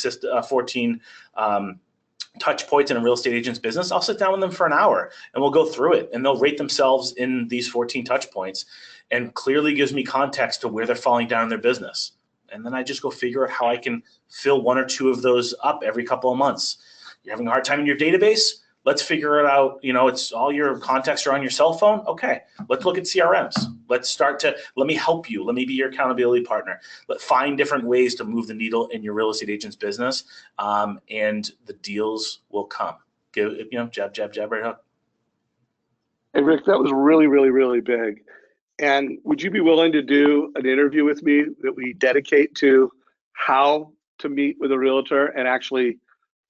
touch points in a real estate agent's business. I'll sit down with them for an hour and we'll go through it, and they'll rate themselves in these 14 touch points, and clearly gives me context to where they're falling down in their business. And then I just go figure out how I can fill 1 or 2 of those up every couple of months. You're having a hard time in your database? Let's figure it out. It's all your contacts are on your cell phone. Okay, let's look at CRMs. Let me help you. Let me be your accountability partner. Let's find different ways to move the needle in your real estate agent's business, and the deals will come. Jab, right hook. Hey, Rick, that was really, really, really big. And would you be willing to do an interview with me that we dedicate to how to meet with a realtor and actually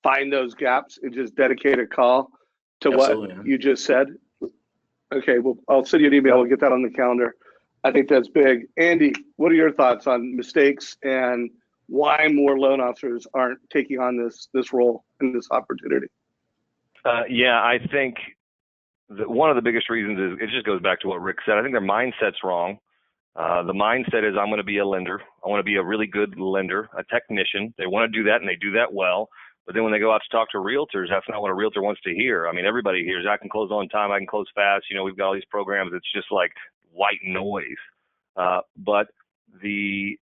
find those gaps, and just dedicate a call to Absolutely, what you just said? Okay, well, I'll send you an email. We'll get that on the calendar. I think that's big. Andy, what are your thoughts on mistakes and why more loan officers aren't taking on this role and this opportunity? I think one of the biggest reasons is it just goes back to what Rick said. I think their mindset's wrong. The mindset is, I'm going to be a lender. I want to be a really good lender, a technician. They want to do that, and they do that well. But then when they go out to talk to realtors, that's not what a realtor wants to hear. I mean, everybody hears, I can close on time, I can close fast. We've got all these programs. It's just like white noise. But the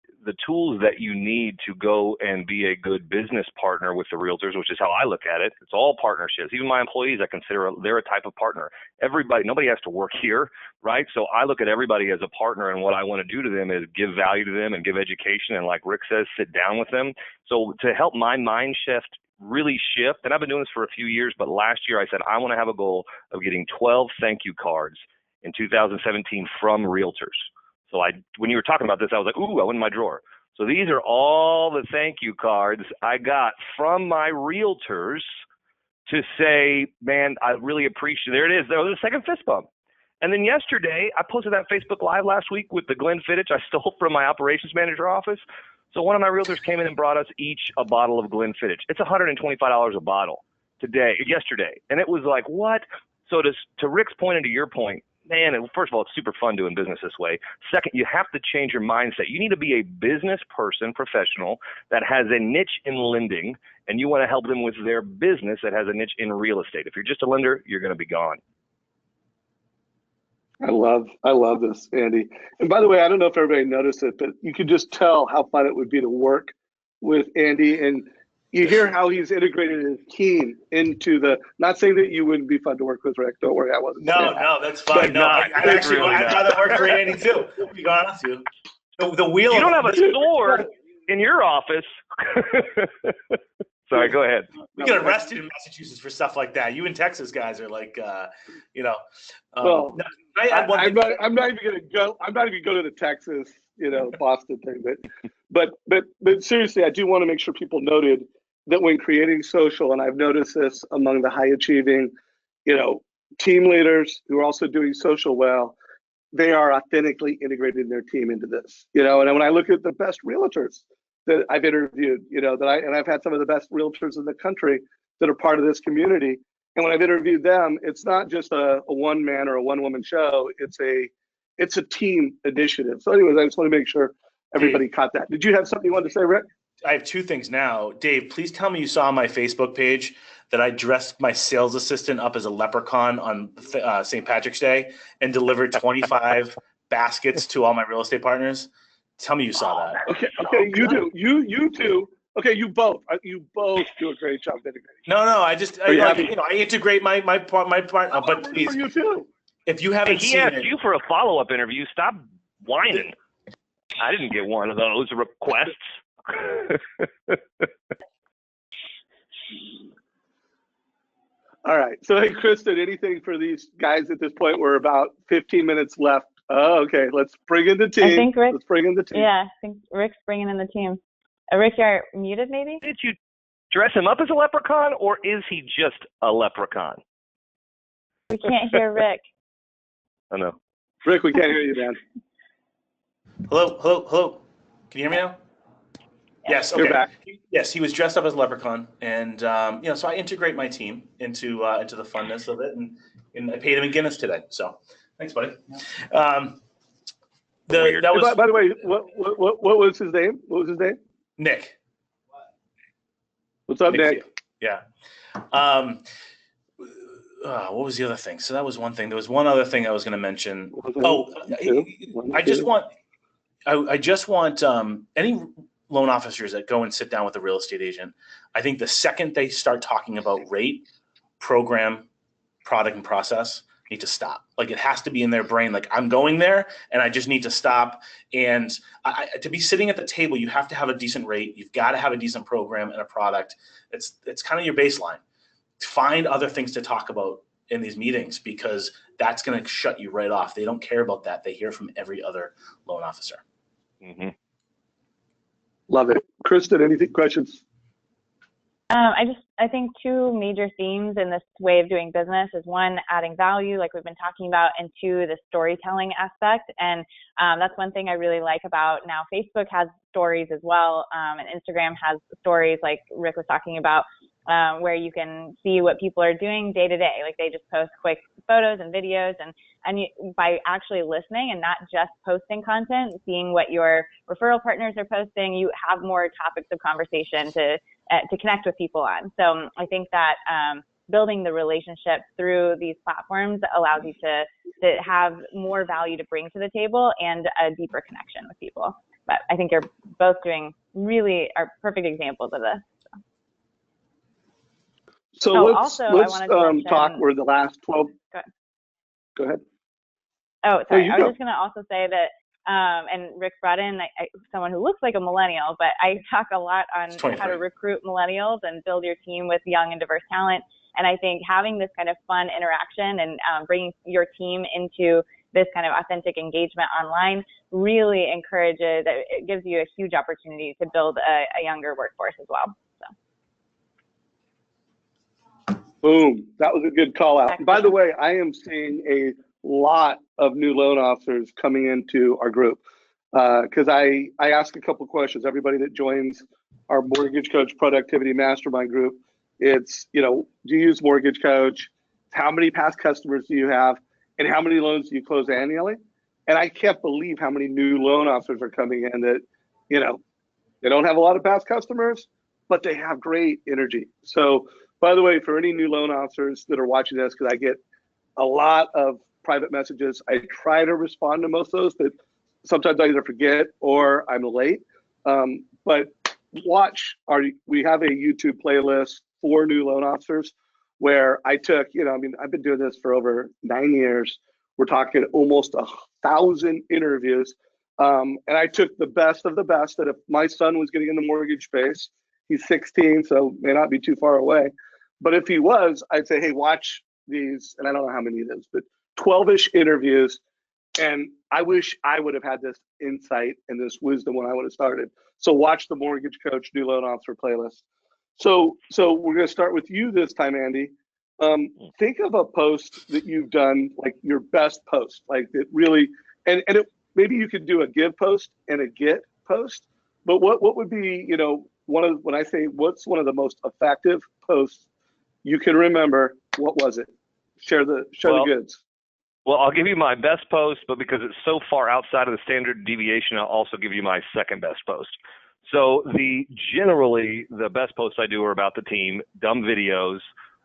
tools that you need to go and be a good business partner with the realtors, which is how I look at it. It's all partnerships. Even my employees, I consider they're a type of partner. Nobody has to work here, right? So I look at everybody as a partner, and what I want to do to them is give value to them and give education. And like Rick says, sit down with them. So to help my mind really shift, and I've been doing this for a few years, but last year I said, I want to have a goal of getting 12 thank you cards in 2017 from realtors. So when you were talking about this, I was like, ooh, I went in my drawer. So these are all the thank you cards I got from my realtors to say, man, I really appreciate it. There it is. There was a second fist bump. And then yesterday, I posted that Facebook Live last week with the Glenfiddich I stole from my operations manager office. So one of my realtors came in and brought us each a bottle of Glenfiddich. It's $125 a bottle yesterday. And it was like, what? So to Rick's point and to your point, man, first of all, it's super fun doing business this way. Second, you have to change your mindset. You need to be a business person, professional, that has a niche in lending, and you want to help them with their business that has a niche in real estate. If you're just a lender, you're going to be gone. I love this, Andy. And by the way, I don't know if everybody noticed it, but you could just tell how fun it would be to work with Andy. And you hear how he's integrated his team into the, not saying that you wouldn't be fun to work with, Rick. Don't worry, I wasn't. No, that's fine. No, I'd rather work for Andy too. To be honest with you. The wheel. You don't have a sword in your office. Sorry, go ahead. We get arrested in Massachusetts for stuff like that. You and Texas guys are like, Well, I'm not even gonna go. I'm not even going to the Texas, Boston thing. But seriously, I do want to make sure people noted that when creating social, and I've noticed this among the high achieving, team leaders who are also doing social well, they are authentically integrating their team into this. And when I look at the best realtors that I've interviewed, and I've had some of the best realtors in the country that are part of this community. And when I've interviewed them, it's not just a one man or a one woman show. It's a team initiative. So anyways, I just want to make sure everybody caught that. Did you have something you wanted to say, Rick? I have two things now. Dave, please tell me you saw on my Facebook page that I dressed my sales assistant up as a leprechaun on St. Patrick's Day and delivered 25 baskets to all my real estate partners. Tell me you saw that. Okay, you do. You two. Okay, you both do a great job integrating. No, I integrate my part. But please, you too. If you haven't seen it, he asked you for a follow-up interview. Stop whining. I didn't get one of those requests. All right. So, hey, Kristen, anything for these guys at this point? We're about 15 minutes left. Oh, okay. Let's bring in the team. I think Let's bring in the team. Yeah, I think Rick's bringing in the team. Rick, you're muted maybe? Did you dress him up as a leprechaun, or is he just a leprechaun? We can't hear Rick. I know. Rick, we can't hear you, man. Hello. Can you hear me now? Yes. Okay. You're back. Yes, he was dressed up as a leprechaun, and so I integrate my team into the funness of it, and I paid him in Guinness today. So thanks, buddy. By the way, what was his name? What was his name? Nick. What's up, Nick? Yeah. What was the other thing? So that was one thing. There was one other thing I was going to mention. I just want any loan officers that go and sit down with a real estate agent. I think the second they start talking about rate, program, product, and process, need to stop. Like, it has to be in their brain. Like, I'm going there and I just need to stop. And to be sitting at the table, you have to have a decent rate. You've got to have a decent program and a product. It's kind of your baseline. Find other things to talk about in these meetings, because that's going to shut you right off. They don't care about that. They hear from every other loan officer. Mm-hmm. Love it. Kristen, anything, questions? I think two major themes in this way of doing business is, one, adding value, like we've been talking about, and two, the storytelling aspect. And that's one thing I really like about now. Facebook has stories as well, and Instagram has stories like Rick was talking about, where you can see what people are doing day to day. Like, they just post quick photos and videos, and by actually listening and not just posting content, seeing what your referral partners are posting, you have more topics of conversation to connect with people on. So I think that building the relationship through these platforms allows you to have more value to bring to the table and a deeper connection with people. But I think you're both doing are perfect examples of this. So let's talk. We're the last 12. Go ahead. Oh, sorry. I was just going to also say that, and Rick brought in someone who looks like a millennial, but I talk a lot on how to recruit millennials and build your team with young and diverse talent. And I think having this kind of fun interaction and bringing your team into this kind of authentic engagement online really encourages, it gives you a huge opportunity to build a younger workforce as well. Boom. That was a good call out. By the way, I am seeing a lot of new loan officers coming into our group, because I ask a couple questions. Everybody that joins our Mortgage Coach Productivity Mastermind group, it's, do you use Mortgage Coach? How many past customers do you have? and how many loans do you close annually? And I can't believe how many new loan officers are coming in that, you know, they don't have a lot of past customers, but they have great energy. So, by the way, for any new loan officers that are watching this, because I get a lot of private messages, I try to respond to most of those, but sometimes I either forget or I'm late. But we have a YouTube playlist for new loan officers where I took, I've been doing this for over 9 years. We're talking almost 1,000 interviews. And I took the best of the best that if my son was getting in the mortgage space, he's 16, so may not be too far away. But if he was, I'd say, hey, watch these, and I don't know how many it is, but 12-ish interviews. And I wish I would have had this insight and this wisdom when I would have started. So watch the Mortgage Coach New Loan Officer playlist. So we're going to start with you this time, Andy. Think of a post that you've done, like your best post, like it really, maybe you could do a give post and a get post. But what would be, when I say what's one of the most effective posts you can remember, what was it? Share the goods. Well, I'll give you my best post, but because it's so far outside of the standard deviation, I'll also give you my second best post. So generally the best posts I do are about the team, dumb videos,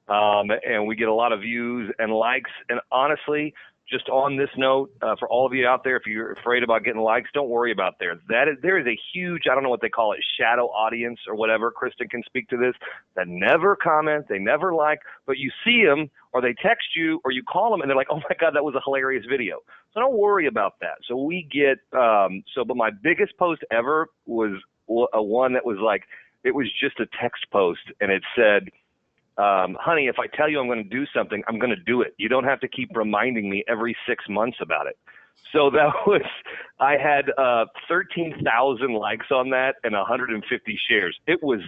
and we get a lot of views and likes. And honestly, just on this note, for all of you out there, if you're afraid about getting likes, don't worry about there is a huge, I don't know what they call it, shadow audience or whatever. Kristen can speak to this, that never comment, they never like, but you see them or they text you or you call them and they're like, oh my God, that was a hilarious video. So don't worry about that. So we get, but my biggest post ever was one that was like, it was just a text post and it said, honey, if I tell you I'm going to do something, I'm going to do it. You don't have to keep reminding me every 6 months about it. So I had 13,000 likes on that and 150 shares. It was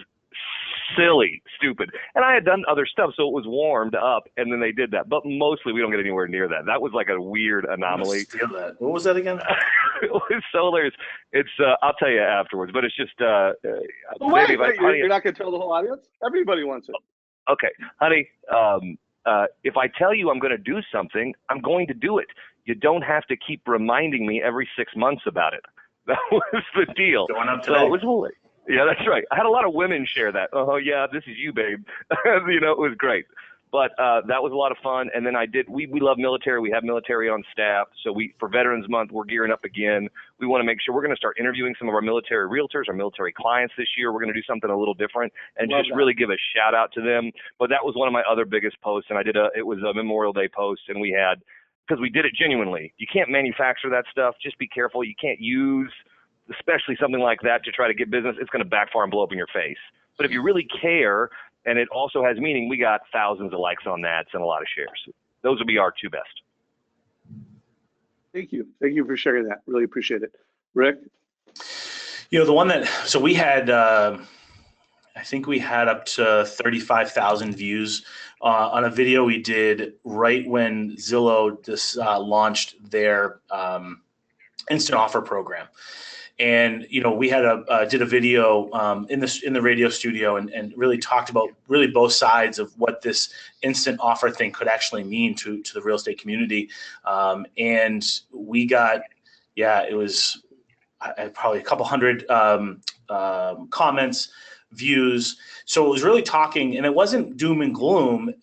silly, stupid. And I had done other stuff, so it was warmed up, and then they did that. But mostly we don't get anywhere near that. That was like a weird anomaly. Steal that. What was that again? It was so hilarious. It's I'll tell you afterwards, but it's just wait, you're not going to tell the whole audience? Everybody wants it. Okay, honey, if I tell you I'm going to do something, I'm going to do it. You don't have to keep reminding me every 6 months about it. That was the deal. Going up today. So it was yeah, that's right. I had a lot of women share that. Oh, yeah, this is you, babe. It was great. But that was a lot of fun. And then we love military. We have military on staff. So for Veterans Month, we're gearing up again. We want to make sure we're going to start interviewing some of our military realtors, our military clients this year. We're going to do something a little different and really give a shout out to them. But that was one of my other biggest posts. And it was a Memorial Day post. And because we did it genuinely. You can't manufacture that stuff. Just be careful. You can't use, especially something like that, to try to get business. It's going to backfire and blow up in your face. But if you really care, and it also has meaning, we got thousands of likes on that and a lot of shares. Those would be our two best. Thank you. Thank you for sharing that. Really appreciate it. Rick? The one so we had, I think we had up to 35,000 views on a video we did right when Zillow just launched their instant offer program. And we had did a video in the radio studio and really talked about really both sides of what this instant offer thing could actually mean to the real estate community. And we got, it was probably a couple hundred comments, views. So it was really talking, and it wasn't doom and gloom.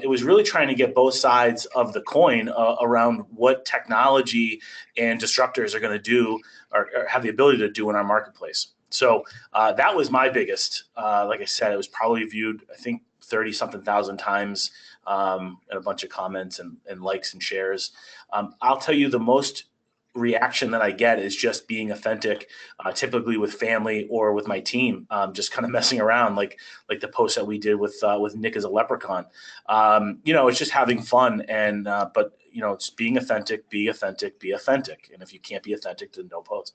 It was really trying to get both sides of the coin around what technology and disruptors are going to do or have the ability to do in our marketplace. So that was my biggest. Like I said, it was probably viewed, I think, 30-something thousand times, and a bunch of comments and likes and shares. I'll tell you, the most reaction that I get is just being authentic, typically with family or with my team, just kind of messing around, like the post that we did with Nick as a leprechaun. It's just having fun, and but it's being authentic, be authentic, be authentic. And if you can't be authentic, then no post.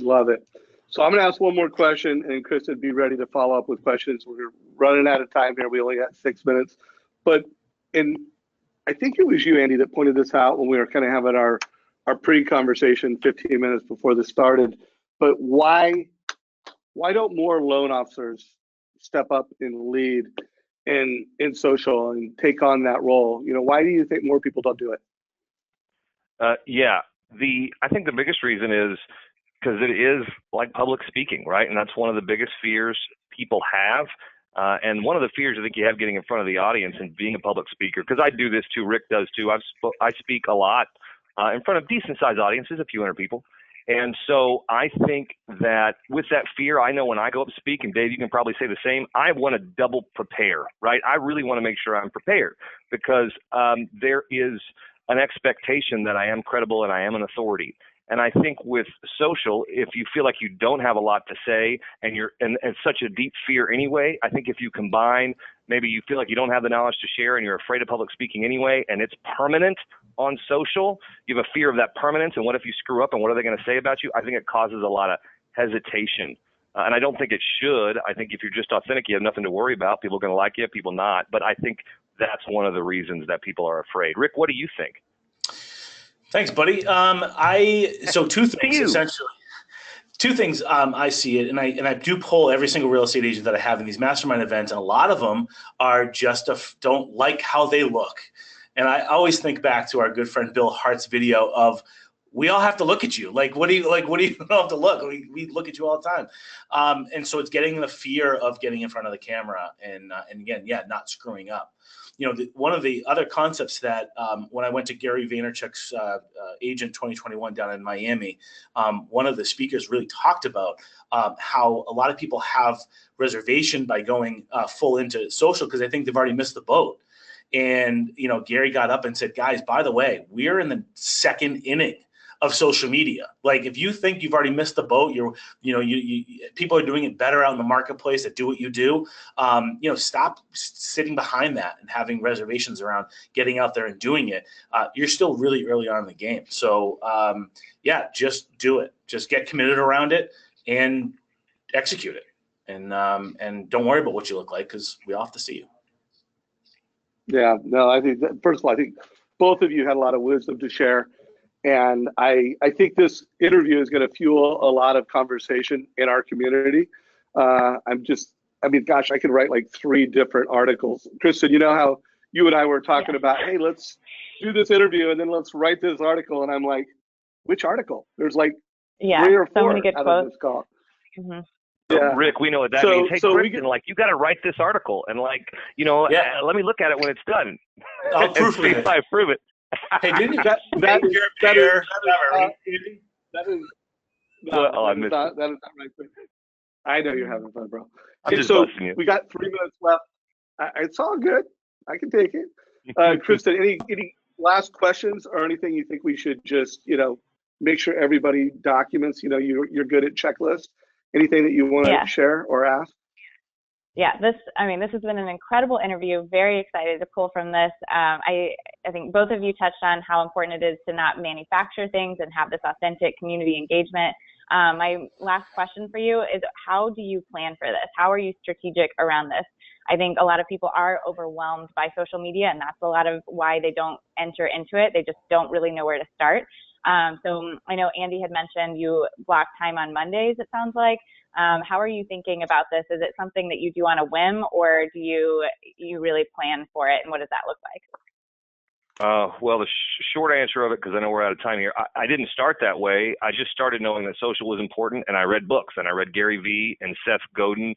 Love it. So I'm going to ask one more question, and Kristen, be ready to follow up with questions. We're running out of time here. We only got 6 minutes, but I think it was you, Andy, that pointed this out when we were kind of having our pre-conversation 15 minutes before this started. But why don't more loan officers step up and lead? in social and take on that role? You know, why do you think more people don't do it? Yeah, I think the biggest reason is because it is like public speaking, right? And that's one of the biggest fears people have. And one of the fears I think you have getting in front of the audience and being a public speaker, because I do this too, Rick does too. I speak a lot in front of decent sized audiences, a few hundred people. And so I think that with that fear, I know when I go up to speak, and Dave, you can probably say the same, I want to double prepare, right? I really want to make sure I'm prepared because there is an expectation that I am credible and I am an authority. And I think with social, if you feel like you don't have a lot to say and it's such a deep fear anyway, I think if you combine, maybe you feel like you don't have the knowledge to share and you're afraid of public speaking anyway, and it's permanent on social, you have a fear of that permanence. And what if you screw up and what are they going to say about you? I think it causes a lot of hesitation. And I don't think it should. I think if you're just authentic, you have nothing to worry about. People are going to like you, people not. But I think that's one of the reasons that people are afraid. Rick, what do you think? Thanks, buddy. So two things essentially. Two things I see it, and I do poll every single real estate agent that I have in these mastermind events, and a lot of them are just don't like how they look. And I always think back to our good friend Bill Hart's video of, we all have to look at you. Like, what do you don't have to look? We look at you all the time. And so it's getting the fear of getting in front of the camera and again, not screwing up. You know, one of the other concepts that when I went to Gary Vaynerchuk's Agent 2021 down in Miami, one of the speakers really talked about how a lot of people have reservation by going full into social because they think they've already missed the boat. And, you know, Gary got up and said, guys, by the way, we're in the second inning of social media. Like, if you think you've already missed the boat, people are doing it better out in the marketplace that do what you do. Stop sitting behind that and having reservations around getting out there and doing it. You're still really early on in the game. So just do it. Just get committed around it and execute it. And don't worry about what you look like, because we all have to see you. Yeah, no, I think first of all, I think both of you had a lot of wisdom to share. And I think this interview is going to fuel a lot of conversation in our community. I could write like 3 different articles. Kristen, you know how you and I were talking about, hey, let's do this interview and then let's write this article. And I'm like, which article? There's like 3 or 4 so many good out quotes. of this call. Mm-hmm. Yeah. Rick, we know what that means. Hey, Kristen, you got to write this article and let me look at it when it's done. I'll proof it. I prove it. Hey, didn't you? That is not right. I know you're having fun, bro. I'm just busting you. We got 3 minutes left. It's all good. I can take it. Kristen, any last questions or anything you think we should just, make sure everybody documents? You're good at checklists. Anything that you want to share or ask? Yeah, this has been an incredible interview. Very excited to pull from this. I think both of you touched on how important it is to not manufacture things and have this authentic community engagement. My last question for you is, how do you plan for this? How are you strategic around this? I think a lot of people are overwhelmed by social media, and that's a lot of why they don't enter into it. They just don't really know where to start. So I know Andy had mentioned you block time on Mondays, it sounds like. How are you thinking about this? Is it something that you do on a whim, or do you really plan for it, and what does that look like? Well, the short answer of it, because I know we're out of time here, I didn't start that way. I just started knowing that social was important, and I read books, and I read Gary Vee and Seth Godin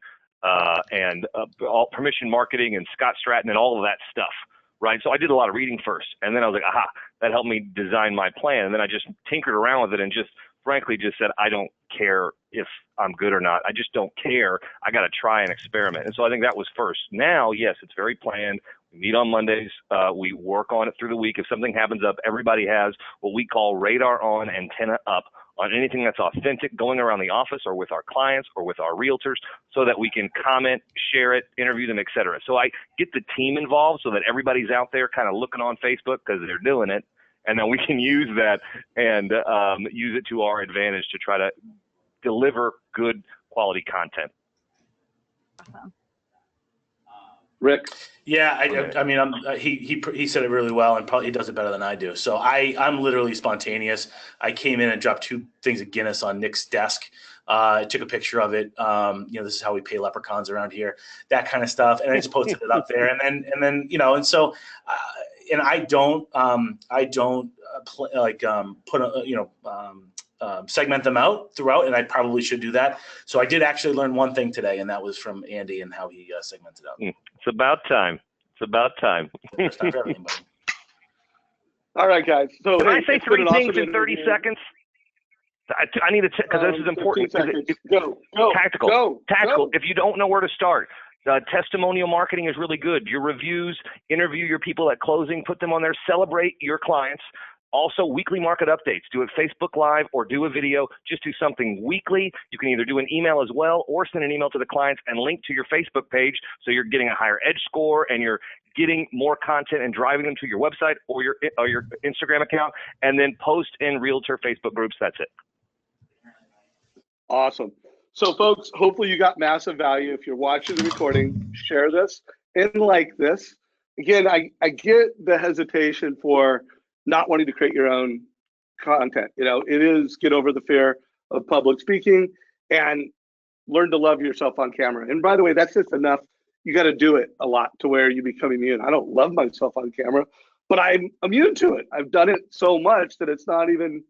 and all permission marketing and Scott Stratton and all of that stuff. Right. So I did a lot of reading first, and then I was like, aha, that helped me design my plan. And then I just tinkered around with it and just frankly just said, I don't care if I'm good or not. I just don't care. I got to try and experiment. And so I think that was first. Now, yes, it's very planned. We meet on Mondays. We work on it through the week. If something happens up, everybody has what we call radar on, antenna up on anything that's authentic going around the office or with our clients or with our realtors, so that we can comment, share it, interview them, et cetera. So I get the team involved so that everybody's out there kind of looking on Facebook because they're doing it. And then we can use that and use it to our advantage to try to deliver good quality content. Awesome. Rick? Yeah, he said it really well, and probably he does it better than I do. So I'm literally spontaneous. I came in and dropped 2 things of Guinness on Nick's desk I took a picture of it. This is how we pay leprechauns around here, that kind of stuff. And I just posted it up there. And then, and so, and I don't segment them out throughout, and I probably should do that. So I did actually learn one thing today, and that was from Andy and how he segmented out. It's about time. It's about time. First time for everything, buddy. All right, guys. So can I say 3 things in 30 seconds? I need to, because this is important. Go. Tactical. Go. If you don't know where to start, testimonial marketing is really good. Your reviews, interview your people at closing, put them on there, celebrate your clients. Also, weekly market updates. Do it Facebook Live or do a video. Just do something weekly. You can either do an email as well or send an email to the clients and link to your Facebook page so you're getting a higher edge score and you're getting more content and driving them to your website or your Instagram account, and then post in Realtor Facebook groups. That's it. Awesome. So, folks, hopefully you got massive value. If you're watching the recording, share this and like this. Again, I get the hesitation for not wanting to create your own content. It is get over the fear of public speaking and learn to love yourself on camera. And by the way, that's just enough. You got to do it a lot to where you become immune. I don't love myself on camera, but I'm immune to it. I've done it so much that it's not even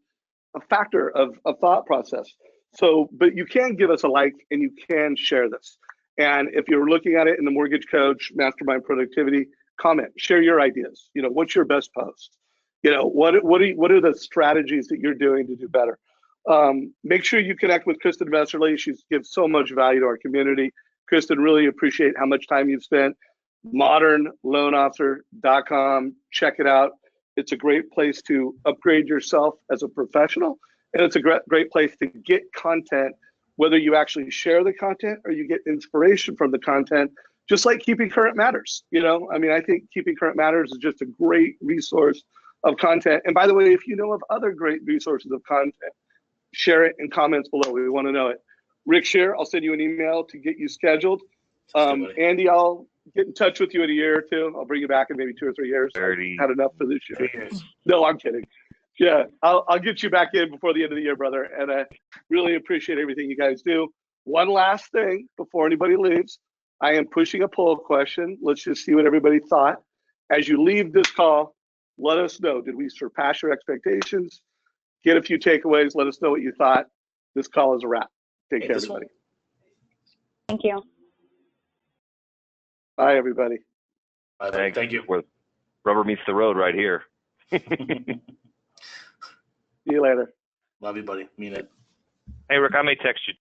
a factor of thought process. So, but you can give us a like and you can share this. And if you're looking at it in the Mortgage Coach Mastermind Productivity, comment, share your ideas. What's your best post? What are the strategies that you're doing to do better? Make sure you connect with Kristen Vesserly. She gives so much value to our community. Kristen, really appreciate how much time you've spent. modernloanofficer.com. Check it out. It's a great place to upgrade yourself as a professional. And it's a great place to get content, whether you actually share the content or you get inspiration from the content, just like Keeping Current Matters. I think Keeping Current Matters is just a great resource of content. And by the way, if you know of other great resources of content, share it in comments below. We want to know it. Rick Shear, I'll send you an email to get you scheduled. Andy, I'll get in touch with you in a year or two. I'll bring you back in maybe 2 or 3 years. 30. Had enough for this year. No, I'm kidding. Yeah, I'll get you back in before the end of the year, brother. And I really appreciate everything you guys do. One last thing before anybody leaves. I am pushing a poll question. Let's just see what everybody thought. As you leave this call, let us know. Did we surpass your expectations? Get a few takeaways. Let us know what you thought. This call is a wrap. Take care, everybody. Thank you. Bye, everybody. Bye. Thank you. Where rubber meets the road right here. See you later. Love you, buddy. Mean it. Hey, Rick, I may text you